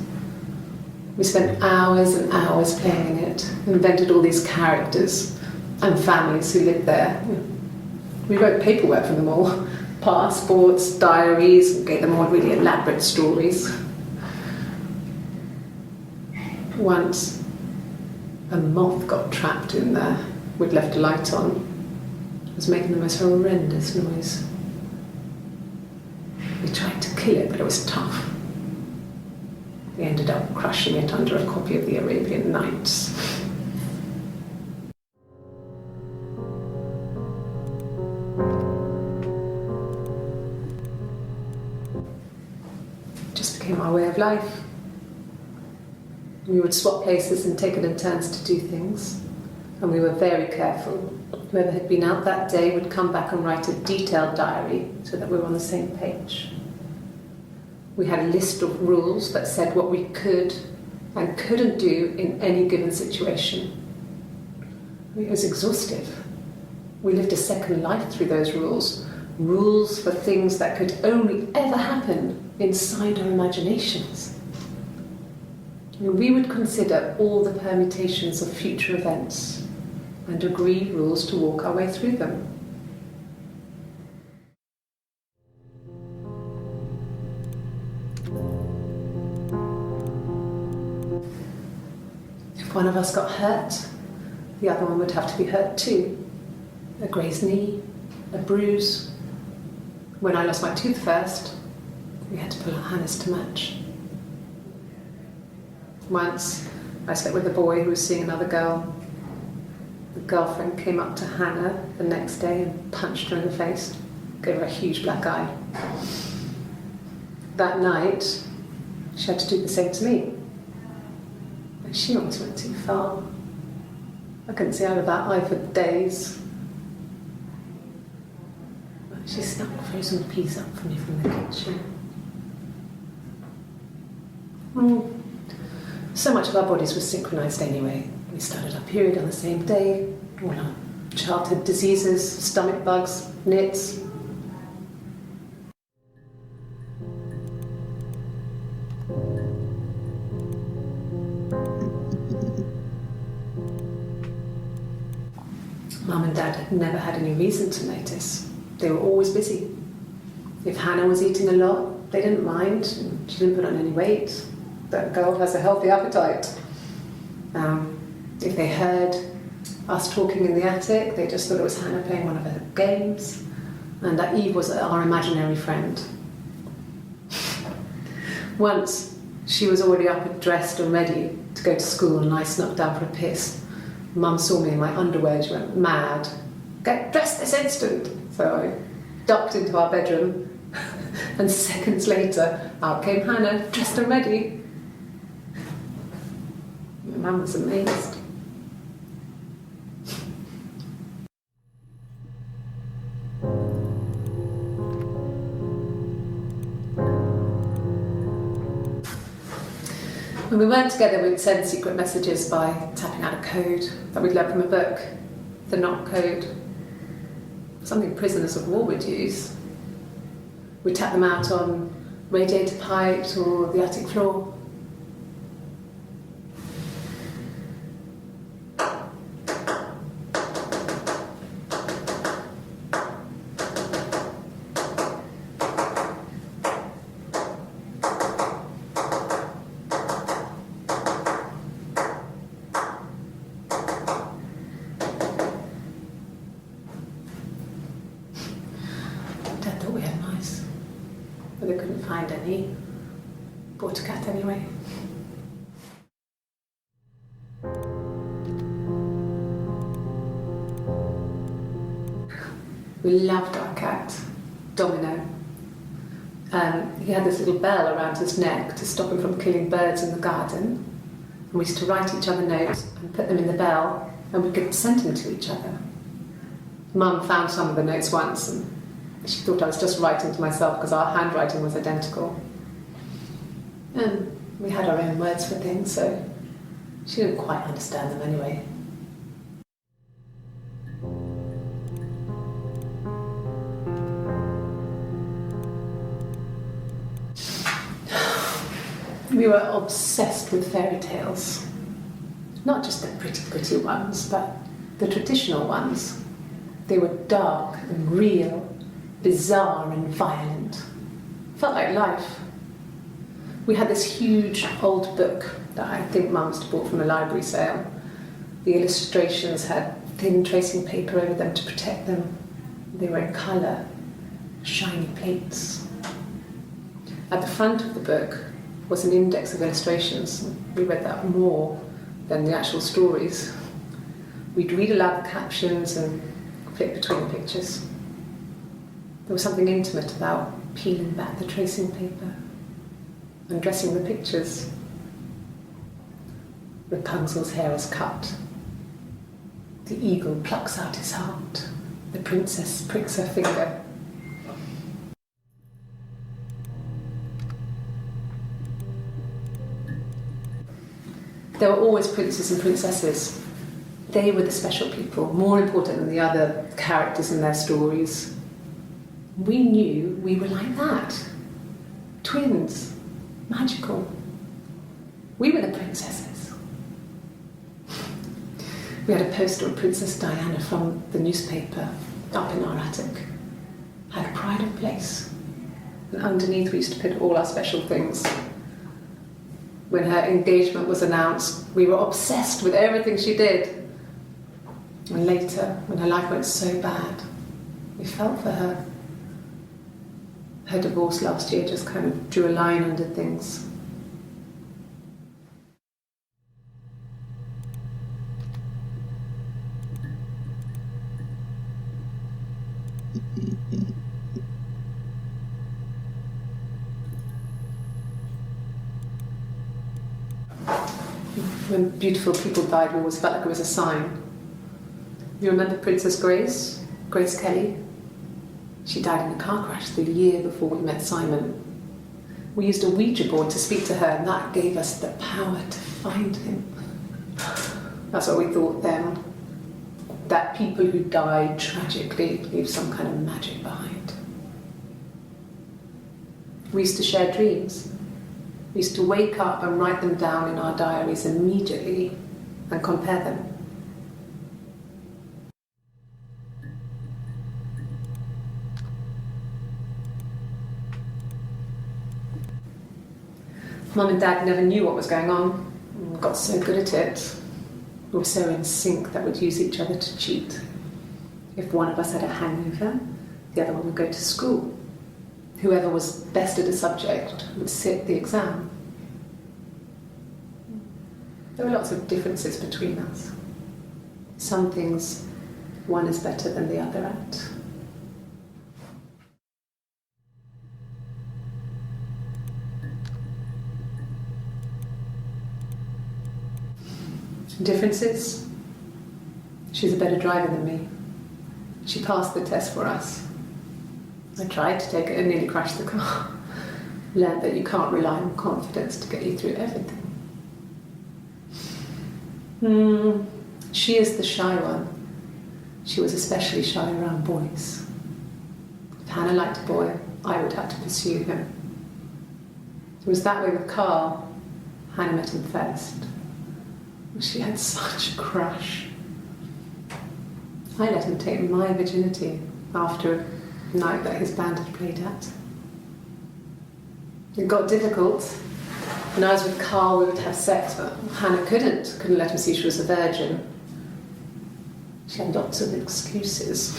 We spent hours and hours playing in it, invented all these characters and families who lived there. We wrote paperwork for them all, passports, diaries, and gave them all really elaborate stories. Once, a moth got trapped in there. We'd left a light on. It was making the most horrendous noise. We tried to kill it, but it was tough. We ended up crushing it under a copy of the Arabian Nights. It just became our way of life. We would swap places and take it in turns to do things. And we were very careful. Whoever had been out that day would come back and write a detailed diary so that we were on the same page. We had a list of rules that said what we could and couldn't do in any given situation. It was exhaustive. We lived a second life through those rules. Rules for things that could only ever happen inside our imaginations. We would consider all the permutations of future events and agree rules to walk our way through them. If one of us got hurt, the other one would have to be hurt too. A grazed knee, a bruise. When I lost my tooth first, we had to pull out Hannah's to match. Once, I slept with a boy who was seeing another girl. The girlfriend came up to Hannah the next day and punched her in the face, gave her a huge black eye. That night, she had to do the same to me. But she almost went too far. I couldn't see out of that eye for days. But she snuck frozen peas up for me from the kitchen. So much of our bodies were synchronised anyway. We started our period on the same day, all our childhood diseases, stomach bugs, nits. Mum and Dad had never had any reason to notice. They were always busy. If Hannah was eating a lot, they didn't mind. She didn't put on any weight. That girl has a healthy appetite. If they heard us talking in the attic, they just thought it was Hannah playing one of her games, and that Eve was our imaginary friend. Once, she was already up and dressed and ready to go to school, and I snuck down for a piss. Mum saw me in my underwear, she went mad. Get dressed this instant! So I ducked into our bedroom, and seconds later, out came Hannah, dressed and ready. Mum was amazed. When we weren't together, we'd send secret messages by tapping out a code that we'd learned from a book, the knock code, something prisoners of war would use. We'd tap them out on radiator pipes or the attic floor. But they couldn't find any. Bought a cat anyway. We loved our cat, Domino. He had this little bell around his neck to stop him from killing birds in the garden. And we used to write each other notes and put them in the bell, and we could send them to each other. Mum found some of the notes once, and she thought I was just writing to myself because our handwriting was identical. And we had our own words for things, so she didn't quite understand them anyway. We were obsessed with fairy tales. Not just the pretty ones, but the traditional ones. They were dark and real, bizarre and violent. Felt like life. We had this huge old book that I think Mum must have bought from a library sale. The illustrations had thin tracing paper over them to protect them. They were in colour, shiny plates. At the front of the book was an index of illustrations. We read that more than the actual stories. We'd read aloud the captions and flip between the pictures. There was something intimate about peeling back the tracing paper, undressing the pictures. Rapunzel's hair is cut. The eagle plucks out his heart. The princess pricks her finger. There were always princes and princesses. They were the special people, more important than the other characters in their stories. We knew we were like that. Twins. Magical. We were the princesses. We had a poster of Princess Diana from the newspaper up in our attic. Had a pride of place. And underneath we used to put all our special things. When her engagement was announced, we were obsessed with everything she did. And later, when her life went so bad, we felt for her. Her divorce last year just kind of drew a line under things. When beautiful people died, we always felt like it was a sign. You remember Princess Grace? Grace Kelly? She died in a car crash the year before we met Simon. We used a Ouija board to speak to her, and that gave us the power to find him. That's what we thought then. That people who died tragically leave some kind of magic behind. We used to share dreams. We used to wake up and write them down in our diaries immediately and compare them. Mum and Dad never knew what was going on. We got so good at it. We were so in sync that we'd use each other to cheat. If one of us had a hangover, the other one would go to school. Whoever was best at a subject would sit the exam. There were lots of differences between us. Some things one is better than the other at. Differences? She's a better driver than me. She passed the test for us. I tried to take it and nearly crashed the car. Learned that you can't rely on confidence to get you through everything. She is the shy one. She was especially shy around boys. If Hannah liked a boy, I would have to pursue him. It was that way with Carl. Hannah met him first. She had such a crush. I let him take my virginity after a night that his band had played at. It got difficult. When I was with Carl, we would have sex, but Hannah couldn't let him see she was a virgin. She had lots of excuses.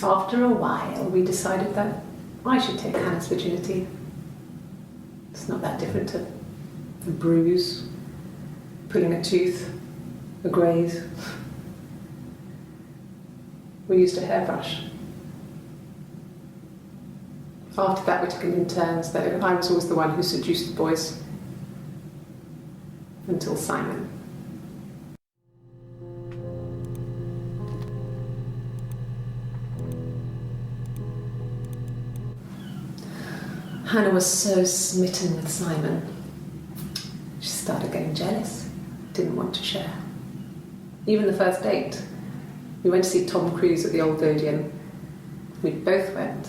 After a while, we decided that I should take Hannah's virginity. It's not that different to a bruise, pulling a tooth, a graze. We used a hairbrush. After that, we took it in turns, though. I was always the one who seduced the boys. Until Simon. Hannah was so smitten with Simon. She started getting jealous, didn't want to share. Even the first date, we went to see Tom Cruise at the Old Odeon. We both went,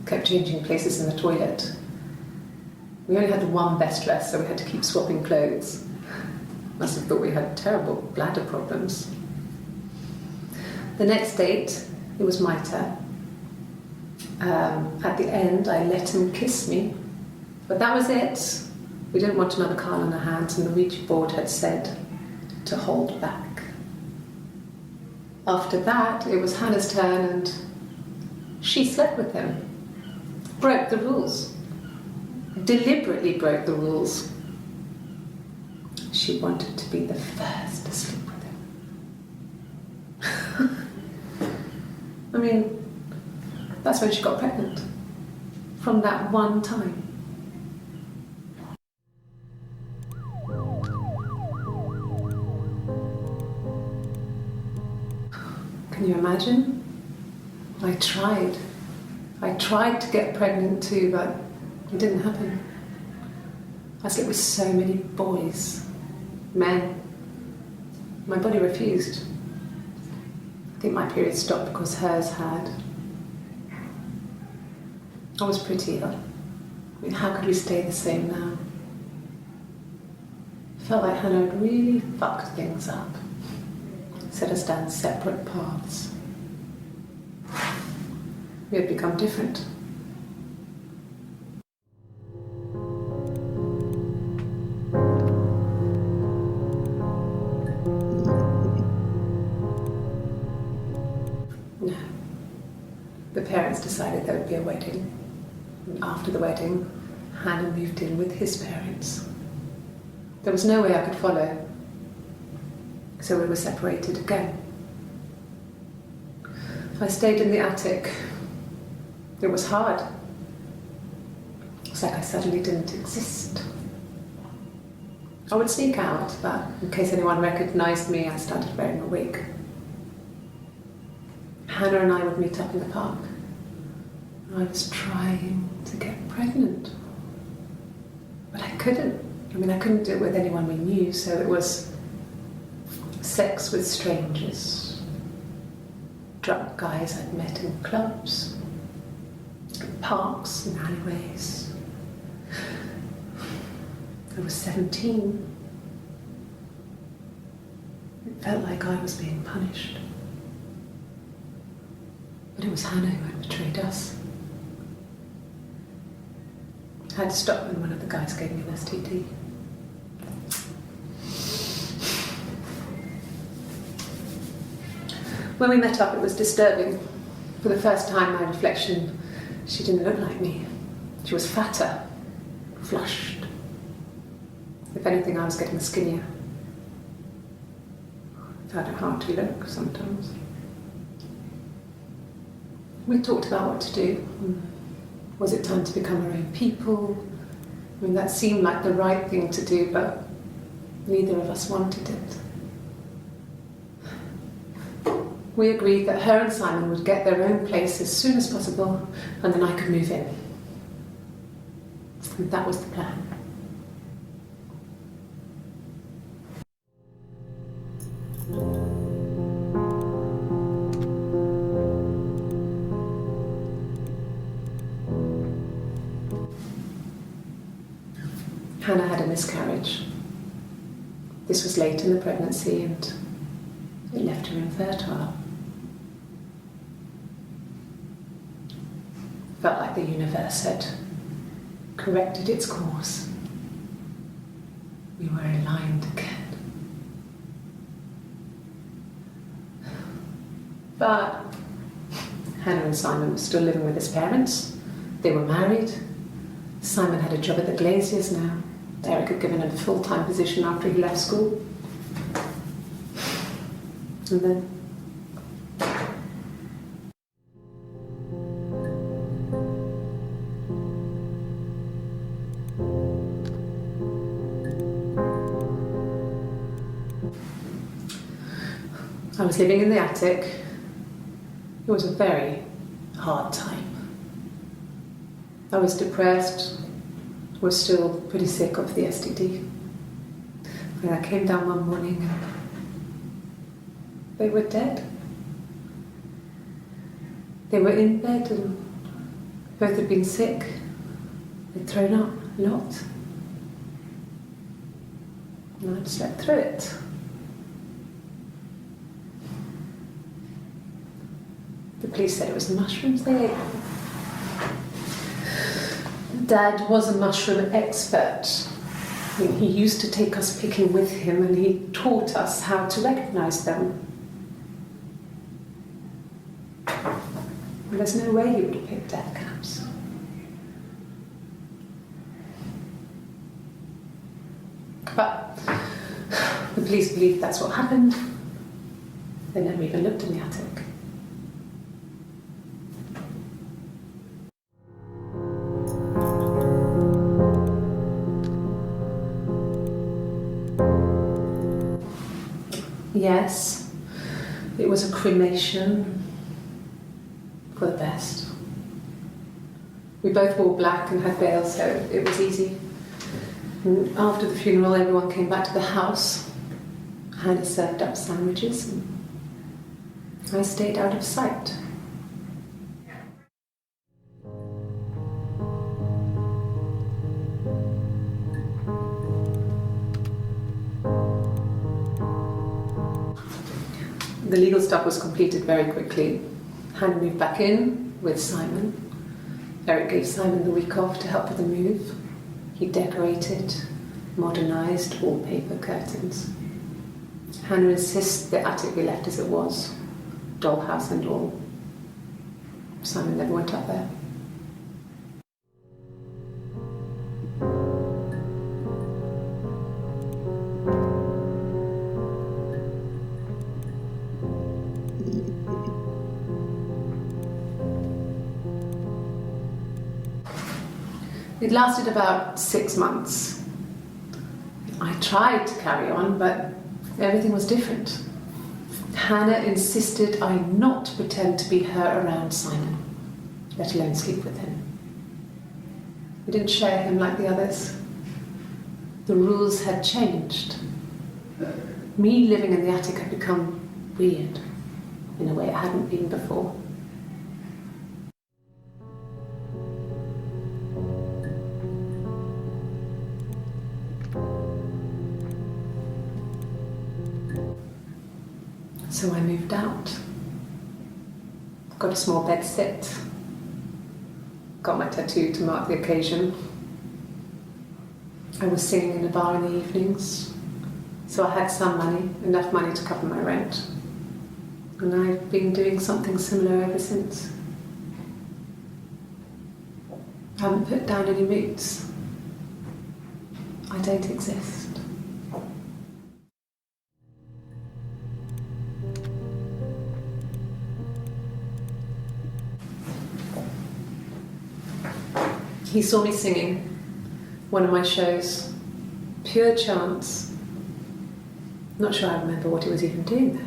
kept changing places in the toilet. We only had the one best dress, so we had to keep swapping clothes. Must have thought we had terrible bladder problems. The next date, it was my turn. At the end, I let him kiss me, but that was it. We didn't want another Carl on our hands, and the Ouija board had said to hold back. After that, it was Hannah's turn, and she slept with him. Broke the rules. Deliberately broke the rules. She wanted to be the first to sleep with him. I mean, that's when she got pregnant. From that one time. Can you imagine? I tried. I tried to get pregnant too, but it didn't happen. I slept with so many boys, men. My body refused. I think my period stopped because hers had. I was pretty ill. I mean, how could we stay the same now? I felt like Hannah had really fucked things up. Set us down separate paths. We had become different. No. The parents decided there would be a wedding. And after the wedding, Hannah moved in with his parents. There was no way I could follow. So we were separated again. I stayed in the attic. It was hard. It was like I suddenly didn't exist. I would sneak out, but in case anyone recognised me, I started wearing a wig. Hannah and I would meet up in the park. I was trying to get pregnant, but I couldn't. I mean, I couldn't do it with anyone we knew, so it was sex with strangers, drunk guys I'd met in clubs, parks and alleyways. I was 17. It felt like I was being punished. But it was Hannah who had betrayed us. I had to stop when one of the guys gave me an STD. When we met up, it was disturbing. For the first time, my reflection, she didn't look like me. She was fatter, flushed. If anything, I was getting skinnier. I found it hard to look sometimes. We talked about what to do. Was it time to become our own people? I mean, that seemed like the right thing to do, but neither of us wanted it. We agreed that her and Simon would get their own place as soon as possible, and then I could move in. And that was the plan. Hannah had a miscarriage. This was late in the pregnancy and it left her infertile. Felt like the universe had corrected its course. We were aligned again. But Hannah and Simon were still living with his parents. They were married. Simon had a job at the Glaziers now. Eric had given him a full-time position after he left school. And then I was living in the attic. It was a very hard time. I was depressed, was still pretty sick of the STD. And I came down one morning and they were dead. They were in bed and both had been sick. They'd thrown up a lot. And I'd slept through it. The police said it was the mushrooms they ate. Dad was a mushroom expert. I mean, he used to take us picking with him and he taught us how to recognise them. And there's no way he would have picked death caps. But the police believe that's what happened. They never even looked in the attic. Yes, it was a cremation for the best. We both wore black and had veils, so it was easy. And after the funeral, everyone came back to the house. Hannah served up sandwiches, and I stayed out of sight. The legal stuff was completed very quickly. Hannah moved back in with Simon. Eric gave Simon the week off to help with the move. He decorated, modernised wallpaper, curtains. Hannah insists the attic be left as it was, dollhouse and all. Simon never went up there. It lasted about 6 months. I tried to carry on, but everything was different. Hannah insisted I not pretend to be her around Simon, let alone sleep with him. We didn't share him like the others. The rules had changed. Me living in the attic had become weird in a way it hadn't been before. So I moved out. Got a small bed set. Got my tattoo to mark the occasion. I was singing in a bar in the evenings, so I had some money, enough money to cover my rent. And I've been doing something similar ever since. I haven't put down any roots. I don't exist. He saw me singing one of my shows, pure chance. Not sure I remember what he was even doing there.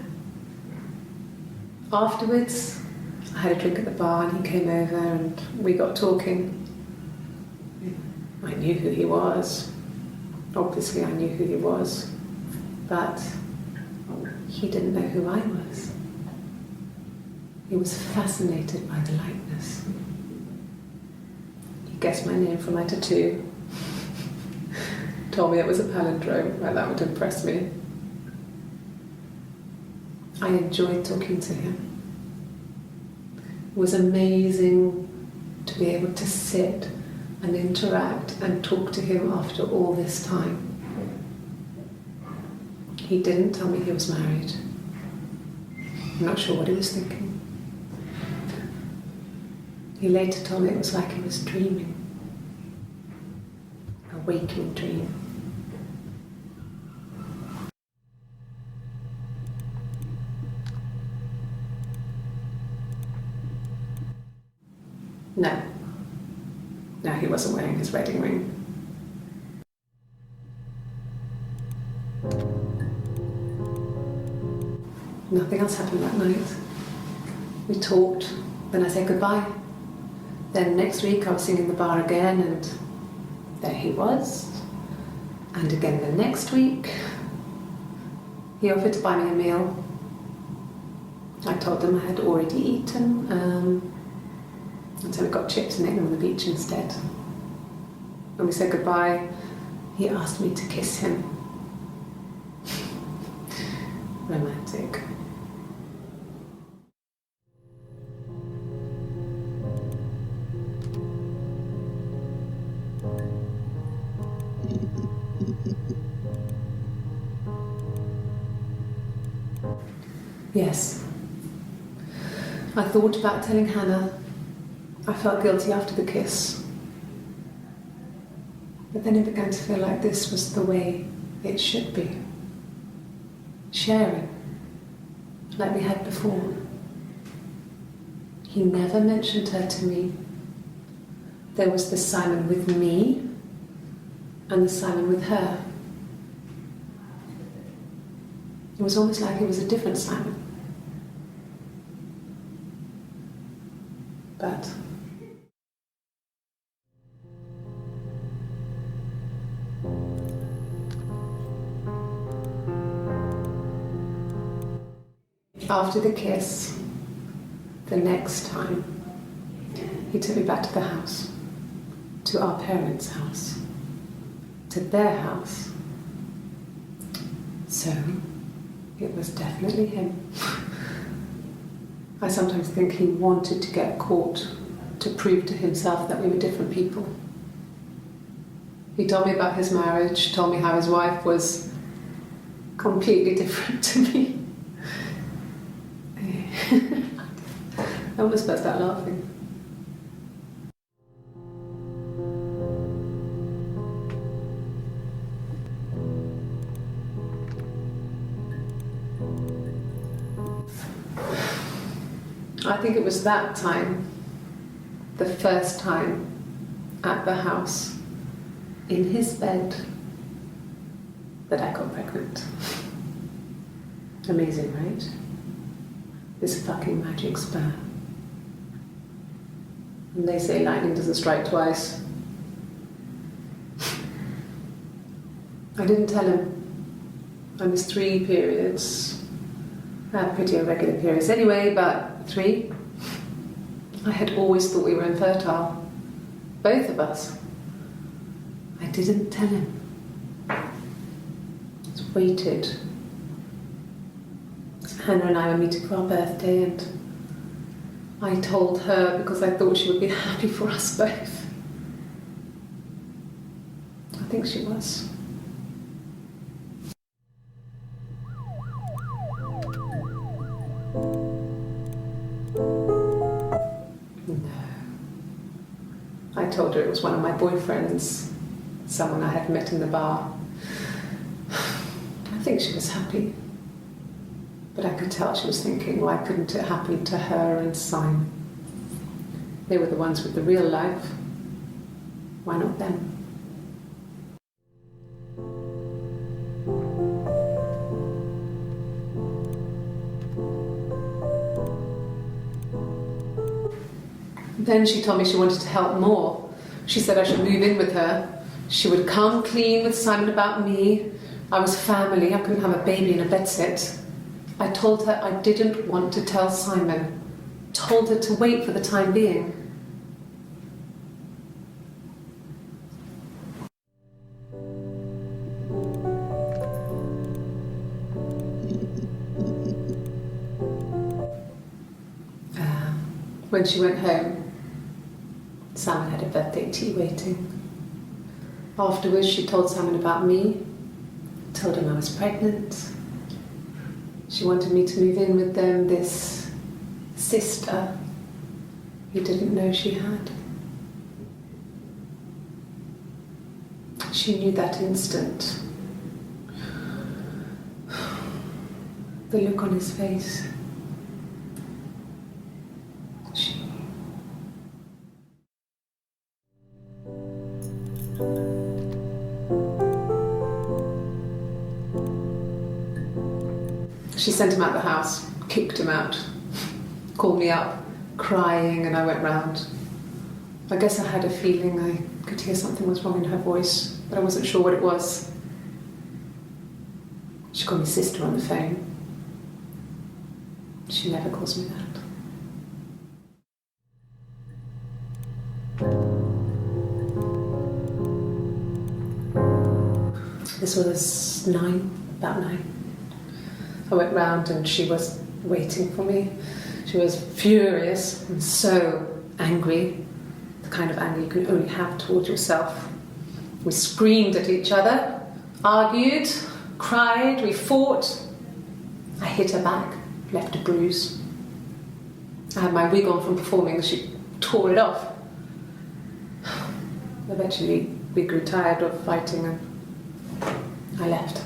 Afterwards, I had a drink at the bar and he came over and we got talking. I knew who he was. Obviously I knew who he was, but he didn't know who I was. He was fascinated by the likeness. Guessed my name from my tattoo. Told me it was a palindrome, like that would impress me. I enjoyed talking to him. It was amazing to be able to sit and interact and talk to him after all this time. He didn't tell me he was married. I'm not sure what he was thinking. He later told me it was like he was dreaming. A waking dream. No. No, he wasn't wearing his wedding ring. Nothing else happened that night. We talked, then I said goodbye. Then next week I was singing in the bar again and there he was. And again the next week, he offered to buy me a meal. I told him I had already eaten, and so we got chips and ate them on the beach instead. When we said goodbye, he asked me to kiss him. Romantic. Yes. I thought about telling Hannah. I felt guilty after the kiss. But then it began to feel like this was the way it should be. Sharing, like we had before. He never mentioned her to me. There was the Simon with me and the Simon with her. It was almost like it was a different Simon. But after the kiss, the next time, he took me back to the house, to our parents' house, to their house. So, it was definitely him. I sometimes think he wanted to get caught to prove to himself that we were different people. He told me about his marriage, told me how his wife was completely different to me. I almost burst out laughing. I think it was that time, the first time at the house, in his bed, that I got pregnant. Amazing, right? This fucking magic sperm. And they say lightning doesn't strike twice. I didn't tell him. I missed 3 periods. I had pretty irregular periods anyway, but 3. I had always thought we were infertile. Both of us. I didn't tell him. Just waited. Hannah and I were meeting for our birthday, and I told her because I thought she would be happy for us both. I think she was. I told her it was one of my boyfriends, someone I had met in the bar. I think she was happy, but I could tell she was thinking, why couldn't it happen to her and Simon? They were the ones with the real life. Why not them? Then she told me she wanted to help more. She said I should move in with her. She would come clean with Simon about me. I was family. I couldn't have a baby in a bedsit. I told her I didn't want to tell Simon. Told her to wait for the time being. When she went home, Simon had a birthday tea waiting. Afterwards, she told Simon about me, told him I was pregnant. She wanted me to move in with them, this sister he didn't know she had. She knew that instant. The look on his face. She sent him out the house, kicked him out, called me up, crying, and I went round. I guess I had a feeling I could hear something was wrong in her voice, but I wasn't sure what it was. She called me sister on the phone. She never calls me that. This was about 9. I went round and she was waiting for me. She was furious and so angry, the kind of anger you can only have towards yourself. We screamed at each other, argued, cried, we fought. I hit her back, left a bruise. I had my wig on from performing, she tore it off. Eventually we grew tired of fighting and I left.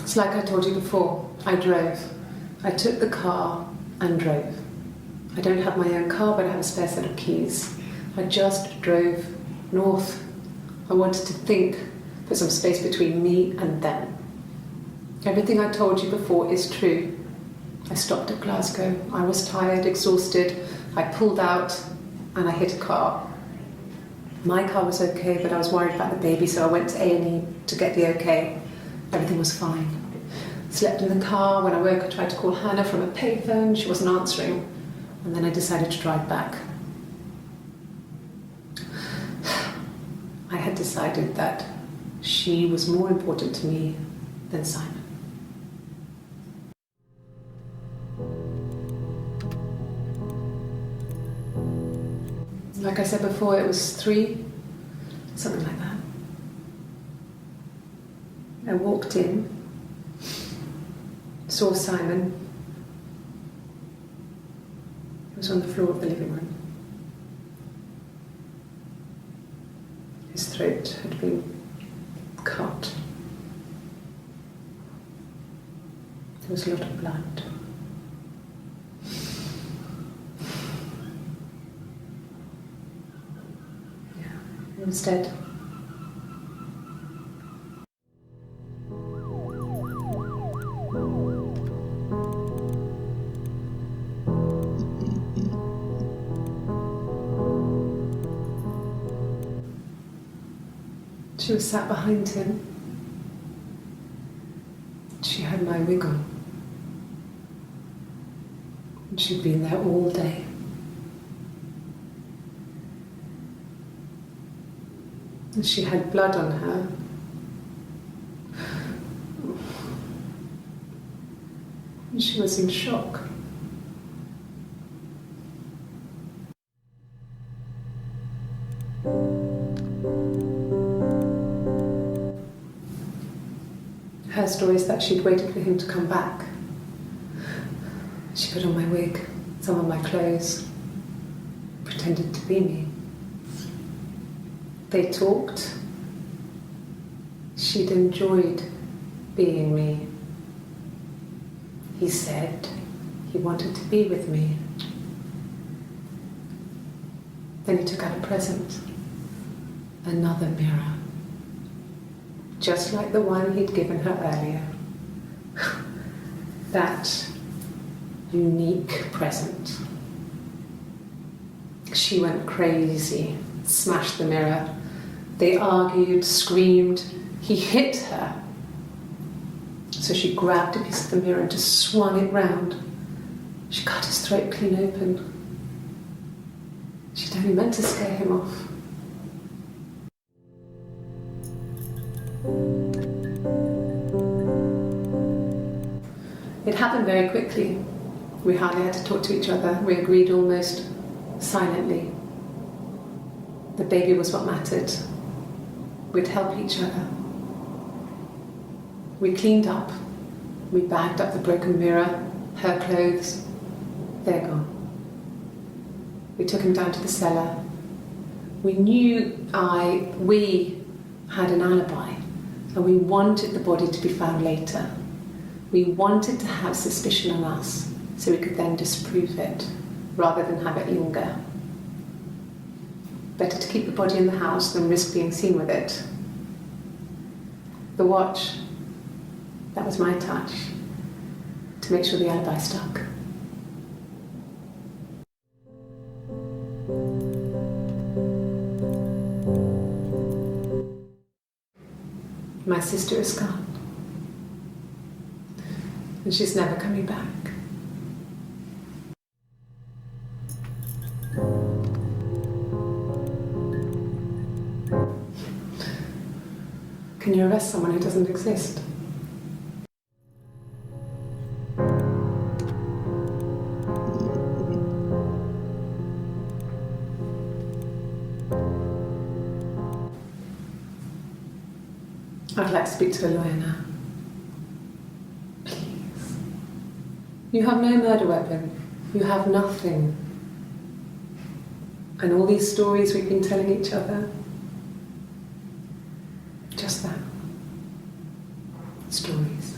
It's like I told you before, I drove. I took the car and drove. I don't have my own car, but I have a spare set of keys. I just drove north. I wanted to think, put some space between me and them. Everything I told you before is true. I stopped at Glasgow. I was tired, exhausted. I pulled out and I hit a car. My car was okay, but I was worried about the baby, so I went to A&E to get the okay. Everything was fine. Slept in the car. When I woke, I tried to call Hannah from a payphone. She wasn't answering. And then I decided to drive back. I had decided that she was more important to me than Simon. Like I said before, it was 3, something like that. I walked in, saw Simon. He was on the floor of the living room. His throat had been cut. There was a lot of blood. He was dead. She was sat behind him. She had my wig on. And she'd been there all day. And she had blood on her. And she was in shock. Her story is that she'd waited for him to come back. She put on my wig, some of my clothes, pretended to be me. They talked. She'd enjoyed being me. He said he wanted to be with me. Then he took out a present, another mirror. Just like the one he'd given her earlier. That unique present. She went crazy, smashed the mirror. They argued, screamed. He hit her. So she grabbed a piece of the mirror and just swung it round. She cut his throat clean open. She'd only meant to scare him off. It happened very quickly. We hardly had to talk to each other. We agreed almost silently. The baby was what mattered. We'd help each other. We cleaned up. We bagged up the broken mirror, her clothes. They're gone. We took him down to the cellar. We had an alibi, and we wanted the body to be found later. We wanted to have suspicion on us, so we could then disprove it, rather than have it linger. Better to keep the body in the house than risk being seen with it. The watch, that was my touch, to make sure the alibi stuck. My sister is gone. And she's never coming back. Can you arrest someone who doesn't exist? I'd like to speak to a lawyer now. Please. You have no murder weapon. You have nothing. And all these stories we've been telling each other, just that. Stories.